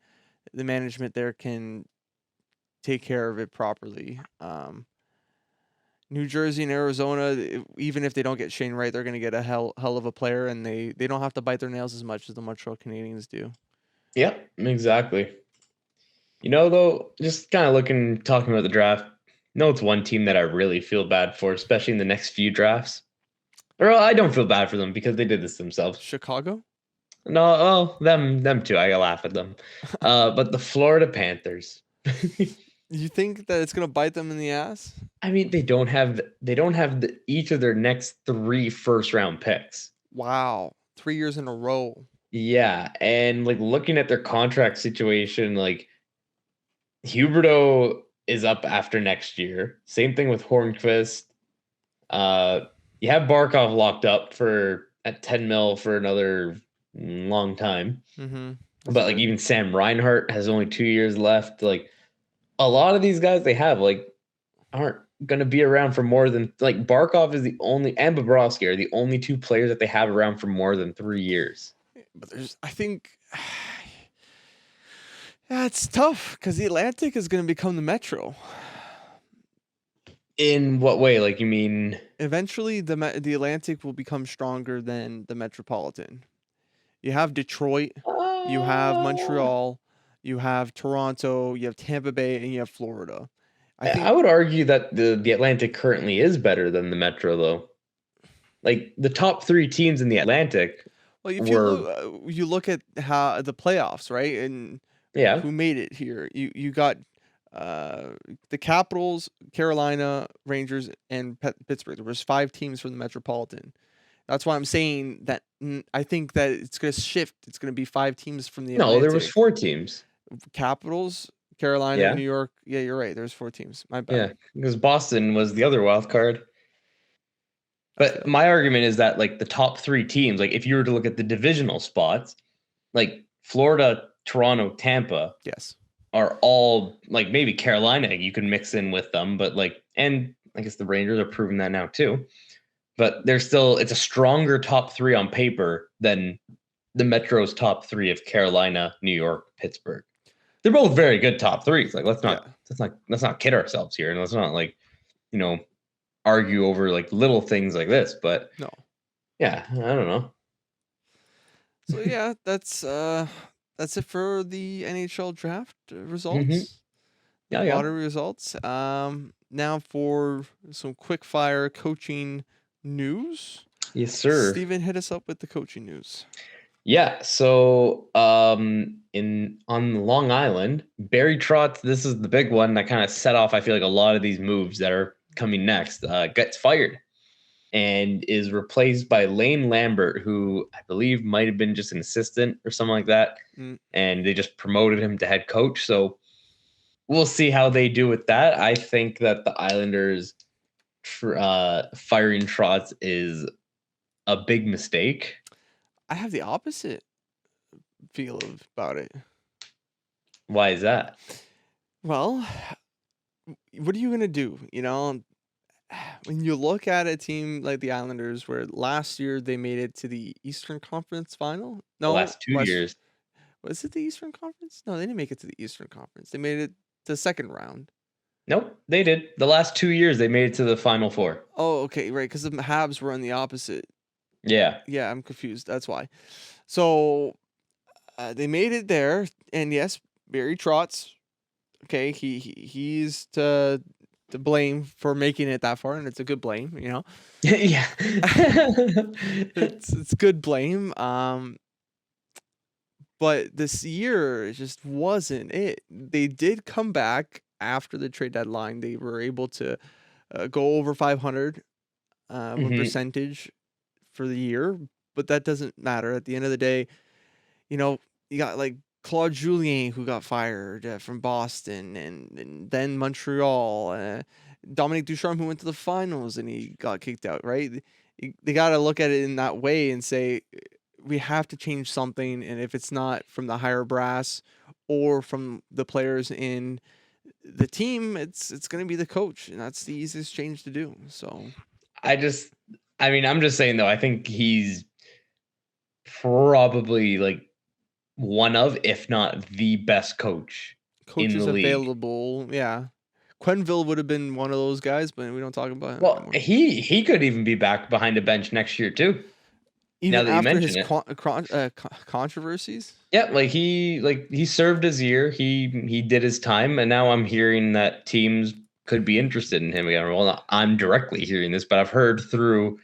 S2: the management there can take care of it properly. New Jersey and Arizona, even if they don't get Shane Wright, they're going to get a hell of a player, and they don't have to bite their nails as much as the Montreal Canadiens do.
S1: Yep, exactly. Though, just kind of talking about the draft, it's one team that I really feel bad for, especially in the next few drafts. Or I don't feel bad for them because they did this themselves.
S2: Chicago?
S1: No, them too. I laugh at them. But the Florida Panthers.
S2: You think that it's gonna bite them in the ass?
S1: I mean, they don't have each of their next 3 first-round picks.
S2: Wow, 3 years in a row.
S1: Yeah, and looking at their contract situation, Huberdeau is up after next year. Same thing with Hornqvist. You have Barkov locked up at $10 million for another long time. But even Sam Reinhart has only 2 years left. A lot of these guys they have aren't going to be around for more than Barkov is the only, and Bobrovsky are the only 2 players that they have around for more than 3 years.
S2: But I think it's tough because the Atlantic is going to become the Metro.
S1: In what way? You mean
S2: eventually the Atlantic will become stronger than the Metropolitan. You have Detroit, you have Montreal, you have Toronto, you have Tampa Bay, and you have Florida.
S1: I would argue that the Atlantic currently is better than the Metro, though. The top 3 teams in the Atlantic.
S2: Well, if you look at how the playoffs, right, and who made it here, you got the Capitals, Carolina, Rangers, and Pittsburgh. There was 5 teams from the Metropolitan. That's why I'm saying that I think that it's going to shift. It's going to be 5 teams from the Atlantic.
S1: No, there was 4 teams.
S2: Capitals, Carolina,
S1: Yeah.
S2: New York. Yeah, you're right. There's 4 teams. My bad.
S1: Yeah, because Boston was the other wild card. But my argument is that like the top 3 teams, like if you were to look at the divisional spots, like Florida, Toronto, Tampa,
S2: Yes,
S1: are all like maybe Carolina you can mix in with them, but like, and I guess the Rangers are proving that now too. But it's a stronger top 3 on paper than the Metro's top 3 of Carolina, New York, Pittsburgh. They're both very good top 3s. Like let's not kid ourselves here, and let's not like, you know, argue over like little things like this. But
S2: no.
S1: yeah, I don't know.
S2: So yeah, that's it for the NHL draft results.
S1: Mm-hmm. Yeah.
S2: Lottery results. Now for some quick fire coaching news.
S1: Yes, sir.
S2: Steven, hit us up with the coaching news.
S1: Yeah, so on Long Island, Barry Trotz, this is the big one that kind of set off, I feel like, a lot of these moves that are coming next, gets fired and is replaced by Lane Lambert, who I believe might have been just an assistant or something like that. And they just promoted him to head coach. So we'll see how they do with that. I think that the Islanders firing Trotz is a big mistake.
S2: I have the opposite feel about it.
S1: Why is that?
S2: Well, what are you gonna do? You know, when you look at a team like the Islanders, where last year they made it to the Eastern Conference Final. No,
S1: The last 2 years.
S2: Was it the Eastern Conference? No, they didn't make it to the Eastern Conference. They made it to the second round.
S1: Nope, they did. The last 2 years they made it to the Final Four.
S2: Oh, okay, right, because the Habs were on the opposite.
S1: Yeah.
S2: Yeah, I'm confused. That's why. So they made it there, and yes, Barry Trotz. Okay, he's to blame for making it that far, and it's a good blame, you know.
S1: Yeah.
S2: it's good blame. But this year just wasn't it. They did come back after the trade deadline. They were able to go over 500 win percentage for the year, but that doesn't matter. At the end of the day, you know, you got like Claude Julien who got fired from Boston, and then Montreal. Dominic Ducharme who went to the finals and he got kicked out. Right? They got to look at it in that way and say we have to change something, and if it's not from the higher brass or from the players in the team, it's going to be the coach, and that's the easiest change to do. So
S1: I'm just saying though, I think he's probably like one of, if not the best coaches in the league.
S2: Available. Yeah. Quenneville would have been one of those guys, but we don't talk about him
S1: anymore. He could even be back behind a bench next year too.
S2: Even after his controversies.
S1: Yeah, like he served his year. He did his time, and now I'm hearing that teams could be interested in him again. Well, I'm directly hearing this, but I've heard through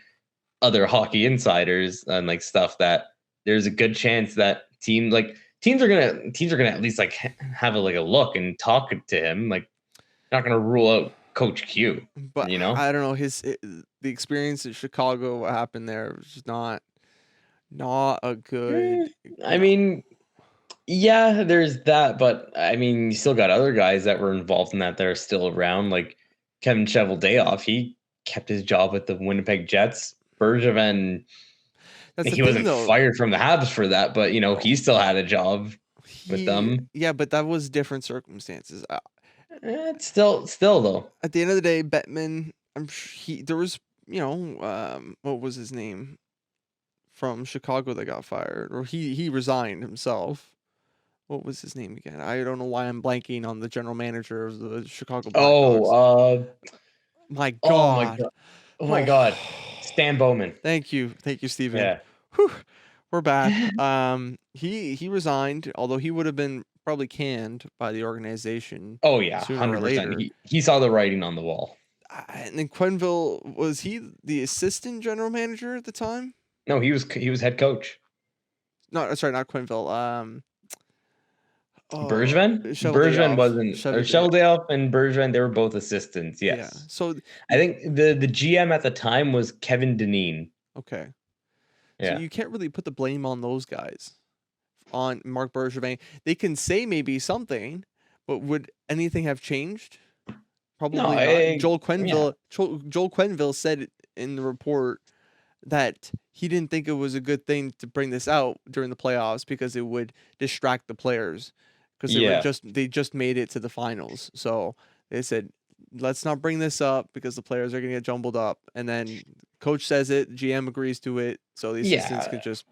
S1: other hockey insiders and like stuff that there's a good chance that teams are gonna at least like have a look and talk to him. Like, not gonna rule out Coach Q.
S2: But
S1: you know,
S2: I don't know the experience in Chicago. What happened there was just not a good.
S1: I mean, yeah, there's that, but I mean, you still got other guys that were involved in that are still around, like Kevin Cheveldayoff. He kept his job with the Winnipeg Jets. Bergevin, he wasn't fired from the Habs for that, but you know, he still had a job with them.
S2: Yeah, but that was different circumstances.
S1: It's still though.
S2: At the end of the day, Bettman, there was, you know, what was his name from Chicago that got fired, or he resigned himself. What was his name again? I don't know why I'm blanking on the general manager of the Chicago Blackhawks. My God.
S1: Oh my God. Stan Bowman.
S2: Thank you, Steven.
S1: Yeah.
S2: Whew. We're back. He resigned, although he would have been probably canned by the organization.
S1: Oh yeah, 100%. He saw the writing on the wall.
S2: And then Quenneville, was he the assistant general manager at the time?
S1: No, he was head coach.
S2: No, sorry, not Quenneville.
S1: Bergevin? Bergevin wasn't. Cheveldayoff and Bergevin, they were both assistants. Yes. Yeah.
S2: So
S1: I think the GM at the time was Kevin Dineen.
S2: Okay.
S1: Yeah.
S2: So you can't really put the blame on those guys. on Marc Bergevin. They can say maybe something, but would anything have changed? Probably not. Joel Quenneville said in the report that he didn't think it was a good thing to bring this out during the playoffs because it would distract the players, because they just made it to the finals. So they said, let's not bring this up because the players are going to get jumbled up. And then coach says it, GM agrees to it, so the assistants could just.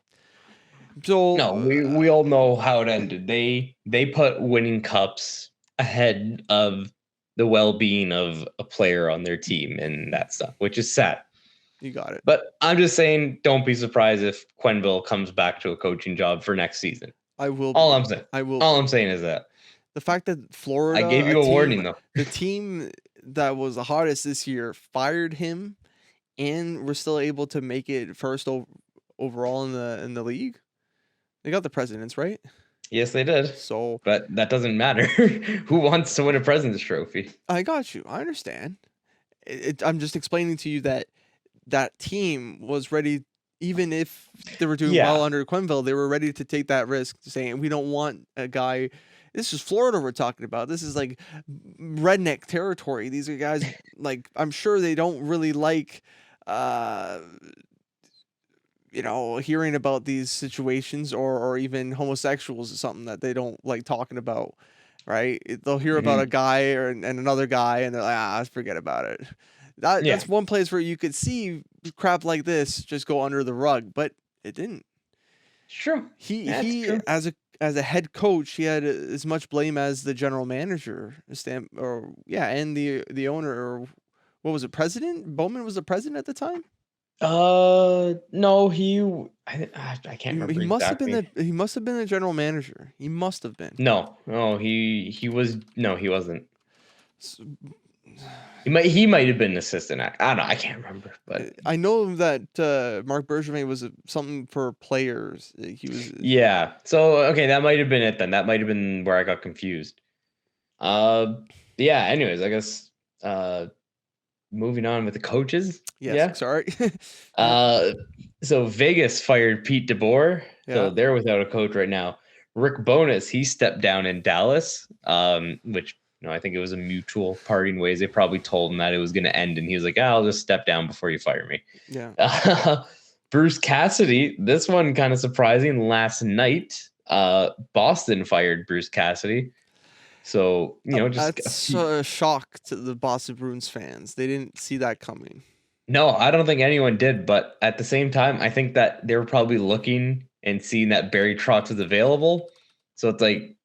S2: So
S1: no, we all know how it ended. They put winning cups ahead of the well-being of a player on their team and that stuff, which is sad.
S2: You got it.
S1: But I'm just saying, don't be surprised if Quenneville comes back to a coaching job for next season.
S2: I will.
S1: All I'm saying.
S2: I will.
S1: All I'm saying is that
S2: the fact that Florida,
S1: I gave you a warning though.
S2: The team that was the hottest this year fired him, and we're still able to make it first overall in the league. They got the presidents, right?
S1: Yes, they did.
S2: So,
S1: but that doesn't matter. Who wants to win a President's Trophy?
S2: I got you. I understand. I'm just explaining to you that team was ready, even if they were doing well under Quenneville, they were ready to take that risk, saying we don't want a guy. This is Florida we're talking about. This is like redneck territory. These are guys, like, I'm sure they don't really like hearing about these situations, or even homosexuals is something that they don't like talking about, right? They'll hear about a guy and another guy, and they're like, forget about it. That's one place where you could see crap like this just go under the rug, but it didn't.
S1: True.
S2: He as a head coach, he had as much blame as the general manager, and the owner, or what was it, president? Bowman was the president at the time.
S1: No, I can't remember.
S2: He must exactly. He must have been the general manager. He must have been.
S1: No, he was. No, he wasn't. He might have been an assistant. I don't know. I can't remember, but
S2: I know that Marc Bergevin was something for players. He was.
S1: Yeah. So okay, that might have been it then. That might have been where I got confused. Yeah. Anyways, I guess moving on with the coaches.
S2: Yes,
S1: yeah.
S2: Sorry.
S1: So Vegas fired Pete DeBoer. Yeah. So they're without a coach right now. Rick Bowness, he stepped down in Dallas, which I think it was a mutual parting ways. They probably told him that it was going to end, and he was like, I'll just step down before you fire me.
S2: Yeah.
S1: Bruce Cassidy, this one kind of surprising. Last night, Boston fired Bruce Cassidy. So,
S2: that's a shock to the Boston Bruins fans. They didn't see that coming.
S1: No, I don't think anyone did. But at the same time, I think that they were probably looking and seeing that Barry Trotz was available. So it's like,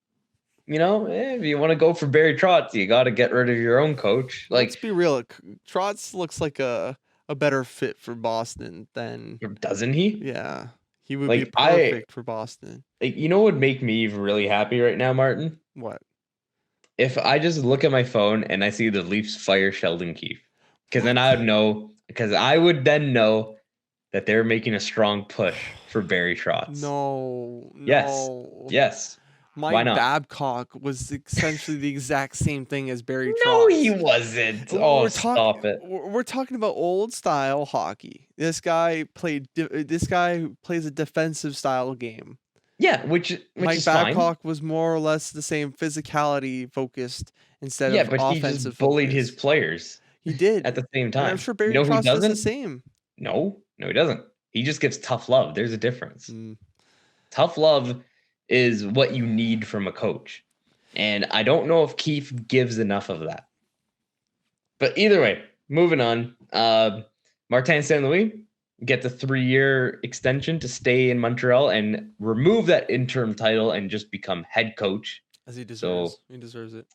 S1: if you want to go for Barry Trotz, you got to get rid of your own coach. Like,
S2: let's be real. Trotz looks like a better fit for Boston than...
S1: Doesn't he?
S2: Yeah. He would be perfect for Boston.
S1: What would make me really happy right now, Martin?
S2: What?
S1: If I just look at my phone and I see the Leafs fire Sheldon Keefe. Because then I would know... Because I would then know that they're making a strong push for Barry Trotz.
S2: No.
S1: Yes.
S2: Mike Babcock was essentially the exact same thing as Barry Trotz.
S1: No, he wasn't. Stop it.
S2: We're talking about old style hockey. This guy plays a defensive style game.
S1: Yeah, which
S2: Mike
S1: is
S2: Babcock
S1: fine.
S2: Was more or less the same physicality focused instead of offensive.
S1: Yeah, but he just bullied his players.
S2: He did
S1: at the same time.
S2: And I'm sure Barry Trotz does the same.
S1: No, he doesn't. He just gives tough love. There's a difference. Tough love is what you need from a coach. And I don't know if Keefe gives enough of that. But either way, moving on. Martin St. Louis gets a 3-year extension to stay in Montreal and remove that interim title and just become head coach.
S2: As he deserves. So, he deserves it.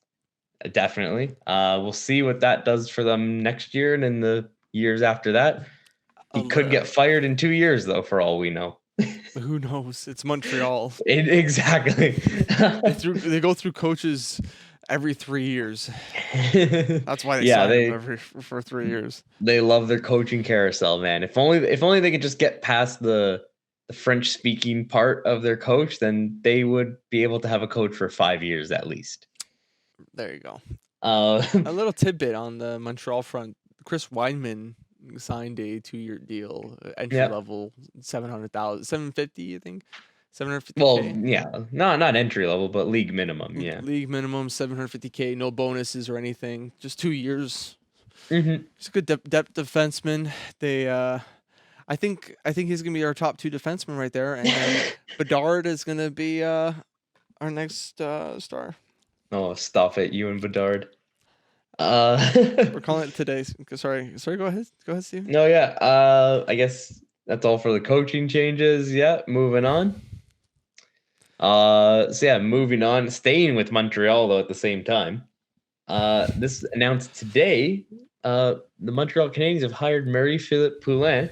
S1: Definitely. We'll see what that does for them next year and in the years after that. He could get fired in 2 years, though, for all we know.
S2: Who knows? It's Montreal.
S1: Exactly.
S2: They go through coaches every 3 years. That's why they sign them for 3 years.
S1: They love their coaching carousel, man. If only they could just get past the French-speaking part of their coach, then they would be able to have a coach for 5 years at least.
S2: There you go. A little tidbit on the Montreal front. Chris Weidman signed a 2-year deal, entry level, $750,000, I think. 750K.
S1: Well, yeah, not entry level, but league minimum. Yeah.
S2: League minimum 750K, no bonuses or anything. Just 2 years.
S1: Mm-hmm.
S2: He's a good depth defenseman. I think he's gonna be our top 2 defenseman right there, and then Bedard is gonna be our next star.
S1: Oh, stop it, you and Bedard.
S2: We're calling it today. Sorry. Go ahead, Steve.
S1: No, yeah. I guess that's all for the coaching changes. Yeah, moving on. So yeah, moving on. Staying with Montreal though at the same time. This announced today. The Montreal Canadiens have hired Phillipe Poulin,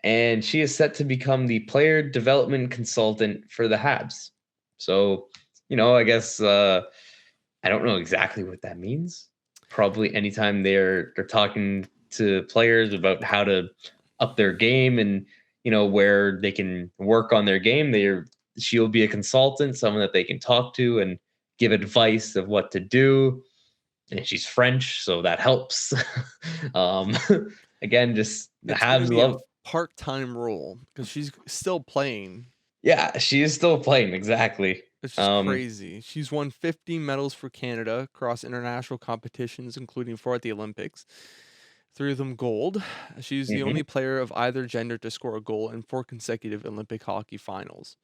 S1: and she is set to become the player development consultant for the Habs. So, I guess I don't know exactly what that means. Probably anytime they're talking to players about how to up their game and where they can work on their game, she'll be a consultant, someone that they can talk to and give advice of what to do. And she's French, so that helps. Again, just the Habs love
S2: part-time role because she's still playing.
S1: Yeah, she is still playing, exactly.
S2: It's just crazy. She's won 50 medals for Canada across international competitions, including 4 at the Olympics. 3 of them gold. She's the only player of either gender to score a goal in 4 consecutive Olympic hockey finals.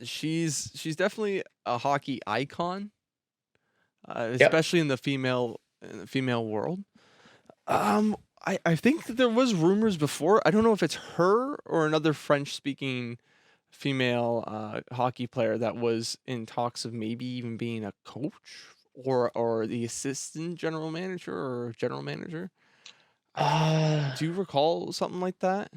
S2: She's definitely a hockey icon, especially in the female world. I think that there was rumors before. I don't know if it's her or another French-speaking female hockey player that was in talks of maybe even being a coach or the assistant general manager or general manager. Do you recall something like that?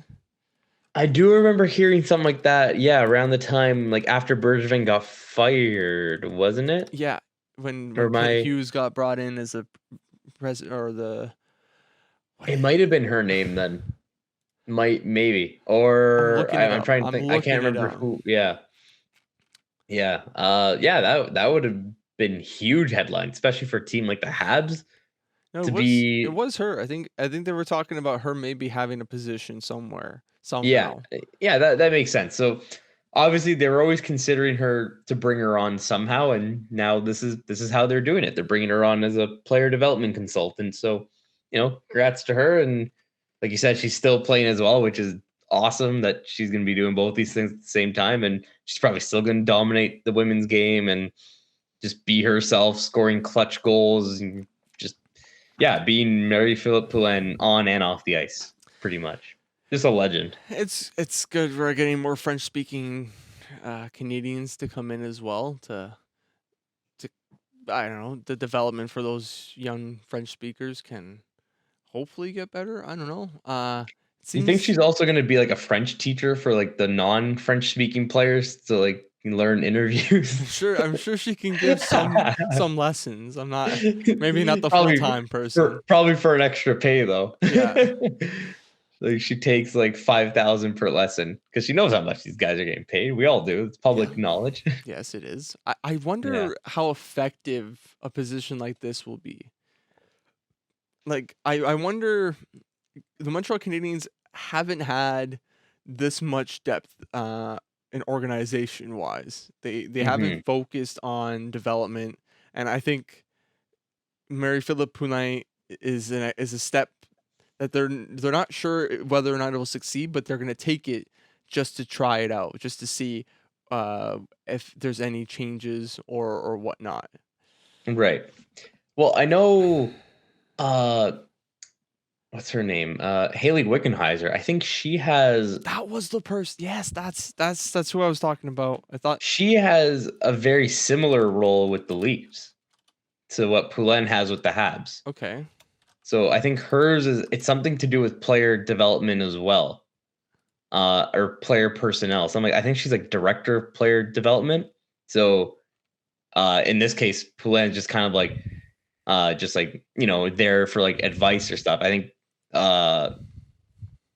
S1: I do remember hearing something like that. Yeah, around the time like after Bergevin got fired, wasn't it?
S2: Yeah, when Kent Hughes got brought in as a president or the.
S1: It might have been her name then. Maybe. Or I'm trying to think. I can't remember who. Yeah. Yeah. That would have been huge headline, especially for a team like the Habs.
S2: No, it was her. I think they were talking about her maybe having a position somewhere. Somehow.
S1: Yeah, that makes sense. So obviously they were always considering her to bring her on somehow, and now this is how they're doing it. They're bringing her on as a player development consultant. So, congrats to her. And like you said, she's still playing as well, which is awesome that she's going to be doing both these things at the same time. And she's probably still going to dominate the women's game and just be herself, scoring clutch goals and just, being Phillipe Poulin on and off the ice, pretty much. Just a legend.
S2: It's good we're getting more French-speaking Canadians to come in as well to I don't know, the development for those young French speakers can hopefully get better. I don't know.
S1: You think she's also going to be like a French teacher for like the non-French speaking players to like learn interviews?
S2: I'm sure she can give some lessons. Maybe not the full-time person.
S1: Probably for an extra pay though.
S2: Yeah.
S1: Like she takes like 5,000 per lesson because she knows how much these guys are getting paid. We all do. It's public knowledge.
S2: Yes, it is. I wonder how effective a position like this will be. Like, I wonder, the Montreal Canadiens haven't had this much depth in organization-wise. They haven't focused on development, and I think Phillipe Poulin is a step that they're not sure whether or not it will succeed, but they're going to take it just to try it out, just to see if there's any changes or whatnot.
S1: Right. Well, I know, what's her name? Haley Wickenheiser. I think she has.
S2: That was the person. Yes, that's who I was talking about. I thought
S1: she has a very similar role with the Leafs to what Poulin has with the Habs.
S2: Okay.
S1: So I think hers it's something to do with player development as well, or player personnel. So I think she's like director of player development. So in this case, Poulin is just kind of like, there for like advice or stuff. I think,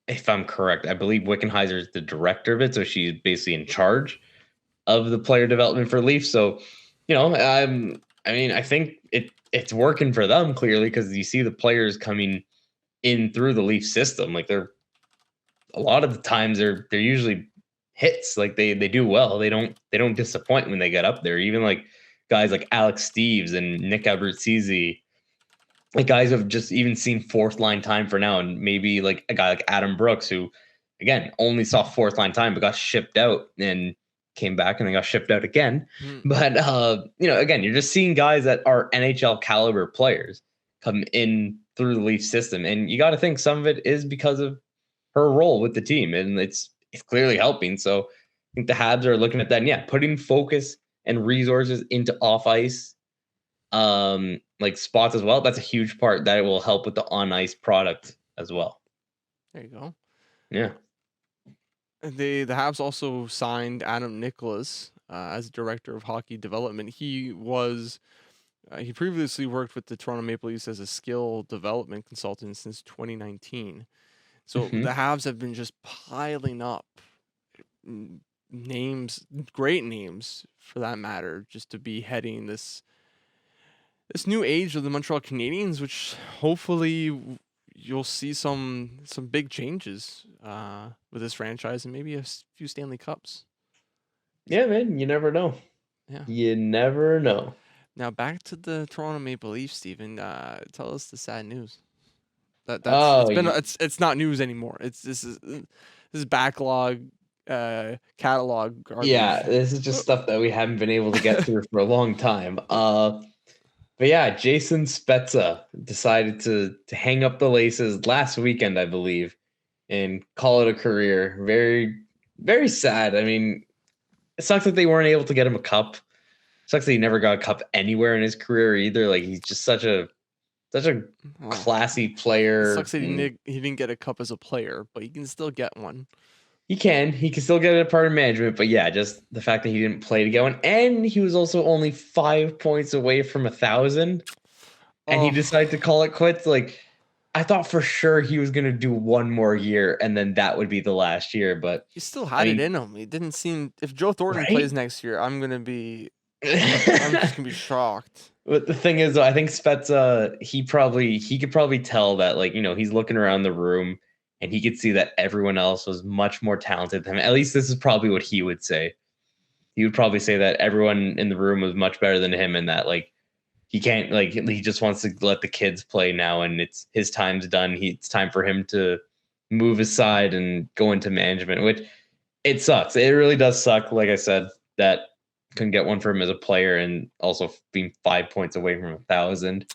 S1: if I'm correct, I believe Wickenheiser is the director of it. So she's basically in charge of the player development for Leafs. So, I think it's working for them clearly because you see the players coming in through the Leaf system. Like a lot of the times they're usually hits. Like they do well. They don't disappoint when they get up there. Even like guys like Alex Steves and Nick Abruzzese, like guys who have just even seen fourth line time for now, and maybe like a guy like Adam Brooks, who again only saw fourth line time but got shipped out and came back and then got shipped out again. But again, you're just seeing guys that are NHL caliber players come in through the Leaf system, and you got to think some of it is because of her role with the team, and it's clearly helping. So I think the Habs are looking at that, and putting focus and resources into off ice like spots as well. That's a huge part that it will help with the on ice product as well.
S2: There you go.
S1: Yeah.
S2: The Habs also signed Adam Nicholas as director of hockey development. He previously worked with the Toronto Maple Leafs as a skill development consultant since 2019. So the Habs have been just piling up names, great names for that matter, just to be heading this new age of the Montreal Canadiens, which hopefully you'll see some big changes with this franchise and maybe a few Stanley Cups.
S1: Yeah, man, you never know.
S2: Yeah,
S1: you never know.
S2: Now back to the Toronto Maple Leafs, Steven. Tell us the sad news. It's not news anymore. This is backlog catalog garbage.
S1: Yeah, this is just stuff that we haven't been able to get through for a long time. But yeah, Jason Spezza decided to hang up the laces last weekend, I believe, and call it a career. Very, very sad. I mean, it sucks that they weren't able to get him a cup. It sucks that he never got a cup anywhere in his career either. Like, he's just such a classy player.
S2: It sucks that he didn't get a cup as a player, but he can still get one.
S1: He can still get a part of management, but yeah, just the fact that he didn't play to get one, and he was also only 5 points away from 1,000, and he decided to call it quits. Like, I thought for sure he was gonna do one more year, and then that would be the last year. But
S2: he still had it in him. It didn't seem. If Joe Thornton plays next year, I'm just gonna be shocked.
S1: But the thing is, though, I think Spezza, he could probably tell that, like, he's looking around the room. And he could see that everyone else was much more talented than him. At least this is probably what he would say. He would probably say that everyone in the room was much better than him, and that like he can't, like, he just wants to let the kids play now, and it's his time's done. It's time for him to move aside and go into management, which it sucks. It really does suck. Like I said, that couldn't get one for him as a player, and also being 5 points away from 1,000.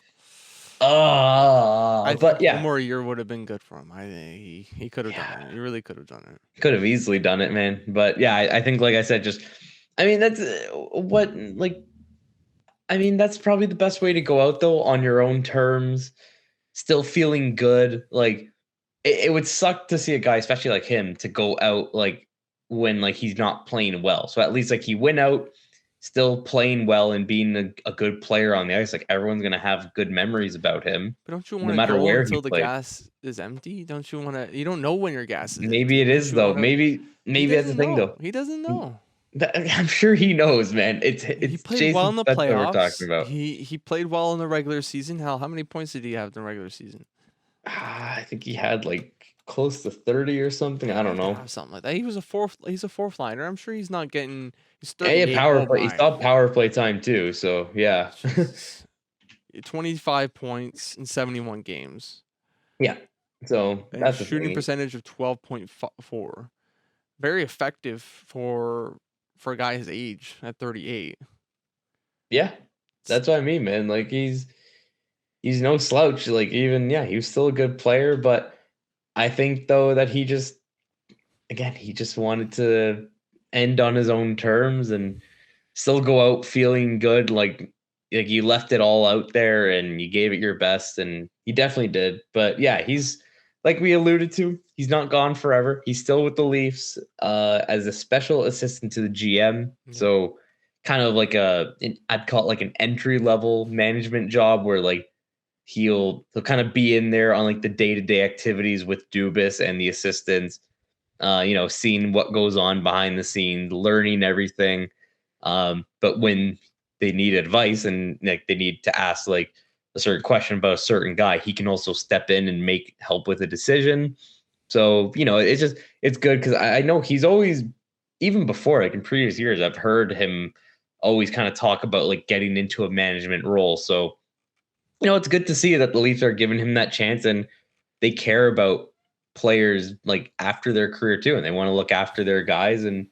S2: I
S1: but
S2: think one more year would have been good for him. He could have done it. He really could have done it.
S1: Could have easily done it, man. But yeah, I think, like I said, that's that's probably the best way to go out, though, on your own terms, still feeling good. Like, it would suck to see a guy, especially like him, to go out like when like he's not playing well. So at least like he went out still playing well and being a good player on the ice. Like, everyone's gonna have good memories about him.
S2: But don't you want to go until the gas is empty? Don't you want to? You don't know when your gas is.
S1: Maybe
S2: empty.
S1: It is though. Maybe that's the thing though.
S2: He doesn't know.
S1: I'm sure he knows, man. It's
S2: he played
S1: Jason
S2: well in the
S1: Spezza
S2: playoffs.
S1: we're talking about.
S2: He played well in the regular season. How many points did he have in the regular season?
S1: I think he had like close to 30 or something. I don't know.
S2: Something like that. He's a fourth liner. I'm sure he's not getting. He's
S1: power play. He saw power play time too. So yeah.
S2: 25 points in 71 games.
S1: Yeah. So that's
S2: a shooting percentage of 12.4. Very effective for a guy his age at 38.
S1: Yeah. That's what I mean, man. Like, he's no slouch. Like, even he was still a good player, but I think though that he just wanted to end on his own terms and still go out feeling good. Like you left it all out there and you gave it your best, and he definitely did. But yeah, he's, like we alluded to, he's not gone forever. He's still with the Leafs as a special assistant to the GM. Mm-hmm. So kind of like I'd call it like an entry level management job where like he'll kind of be in there on like the day-to-day activities with Dubas and the assistants, seeing what goes on behind the scenes, learning everything. But when they need advice and like they need to ask like a certain question about a certain guy, he can also step in and help with a decision. So, it's good because I know he's always even before, like in previous years, I've heard him always kind of talk about like getting into a management role. So, it's good to see that the Leafs are giving him that chance and they care about players like after their career too. And they want to look after their guys. And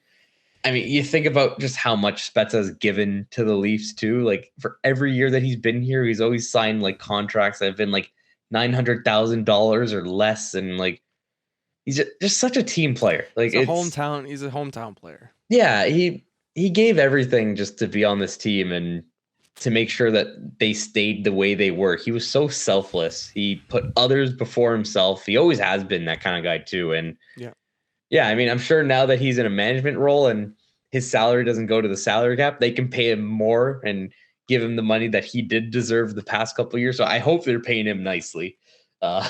S1: I mean, you think about just how much Spezza has given to the Leafs too. Like for every year that he's been here, he's always signed like contracts that have been like $900,000 or less. And like, he's just such a team player. Like
S2: he's a hometown player.
S1: Yeah, he gave everything just to be on this team and to make sure that they stayed the way they were. He was so selfless. He put others before himself. He always has been that kind of guy too. And I mean, I'm sure now that he's in a management role and his salary doesn't go to the salary cap, they can pay him more and give him the money that he did deserve the past couple of years. So I hope they're paying him nicely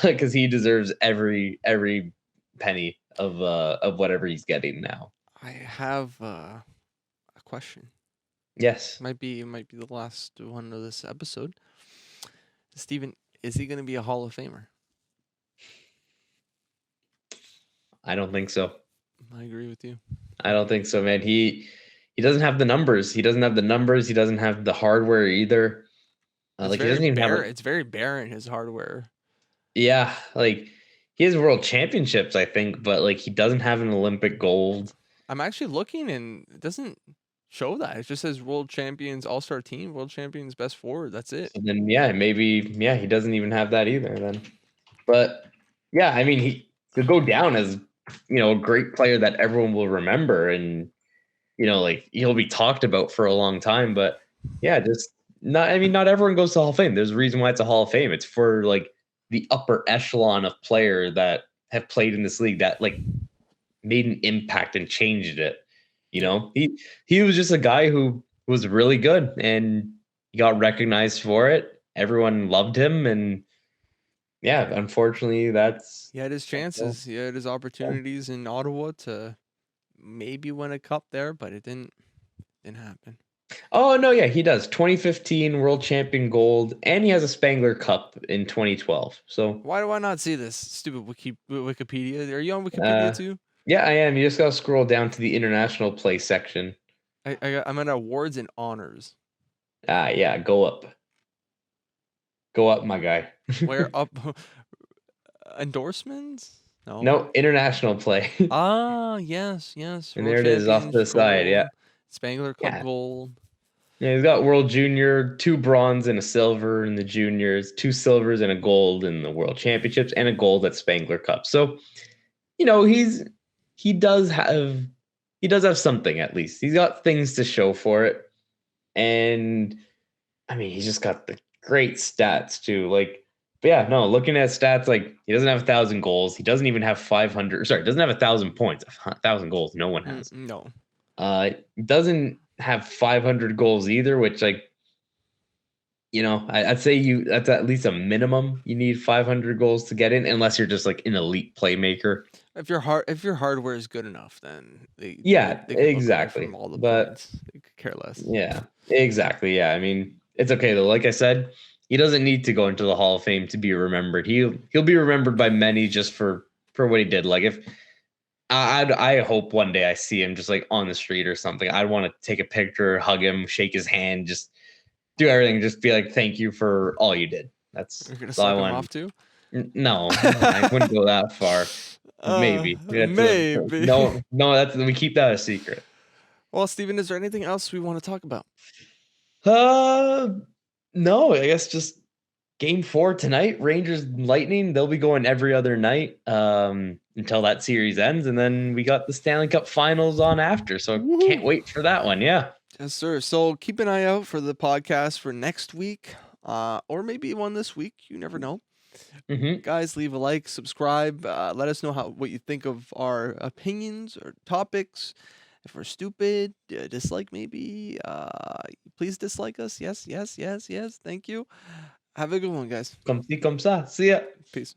S1: because he deserves every penny of whatever he's getting now.
S2: I have a question.
S1: Yes.
S2: Might be the last one of this episode. Steven, is he going to be a Hall of Famer?
S1: I don't think so.
S2: I agree with you.
S1: I don't think so, man. He doesn't have the numbers. He doesn't have the hardware either. Like he doesn't even have.
S2: It's very barren, his hardware.
S1: Yeah, like he has world championships, I think, but like he doesn't have an Olympic gold.
S2: I'm actually looking, and it doesn't show that. It just says world champions, all-star team, world champions, best forward. That's it.
S1: And then he doesn't even have that either. Then, but yeah, I mean he could go down as a great player that everyone will remember, and like he'll be talked about for a long time. But yeah, not everyone goes to Hall of Fame. There's a reason why it's a Hall of Fame. It's for like the upper echelon of player that have played in this league that like made an impact and changed it. He was just a guy who was really good and he got recognized for it. Everyone loved him, and yeah, unfortunately
S2: he had his chances. He had his opportunities in Ottawa to maybe win a cup there, but it didn't happen.
S1: Oh no, yeah, he does. 2015 world champion gold, and he has a Spangler Cup in 2012. So
S2: why do I not see this stupid Wikipedia? Are you on Wikipedia too?
S1: Yeah, I am. You just gotta scroll down to the international play section.
S2: I'm at awards and honors.
S1: Yeah, go up. Go up, my guy.
S2: Where up? Endorsements?
S1: No, international play.
S2: Yes.
S1: And there it is off to the side, yeah.
S2: Spangler Cup gold.
S1: Yeah, he's got World Junior, 2 bronze and a silver in the juniors, 2 silvers and a gold in the World Championships, and a gold at Spangler Cup. So, he does have something at least. He's got things to show for it. And I mean, he's just got the great stats too. Like, but yeah, no, looking at stats, like he doesn't have 1,000 goals. He doesn't even have 500. Sorry, doesn't have 1,000 points. 1,000 goals. No one has.
S2: No.
S1: Doesn't have 500 goals either, which like, I'd say that's at least a minimum. You need 500 goals to get in, unless you're just like an elite playmaker.
S2: If your hardware is good enough, then they
S1: exactly.
S2: From all the
S1: points.
S2: They could care less.
S1: Yeah, exactly. Yeah, I mean, it's okay though. Like I said, he doesn't need to go into the Hall of Fame to be remembered. He'll be remembered by many just for what he did. Like if I hope one day I see him just like on the street or something. I'd want to take a picture, hug him, shake his hand, just do everything, just be like, thank you for all you did. That's all I want.
S2: Off too?
S1: No, I wouldn't go that far. Maybe.
S2: Maybe.
S1: No, we keep that a secret.
S2: Well, Steven, is there anything else we want to talk about?
S1: No, I guess just Game 4 tonight, Rangers Lightning. They'll be going every other night until that series ends, and then we got the Stanley Cup Finals on after. So can't wait for that one. Yeah.
S2: Yes, sir. So keep an eye out for the podcast for next week, or maybe one this week. You never know.
S1: Mm-hmm.
S2: Guys, leave a like, subscribe. Let us know what you think of our opinions or topics. If we're stupid, dislike maybe. Please dislike us. Yes. Thank you. Have a good one, guys.
S1: Comme ci, comme ça. See ya.
S2: Peace.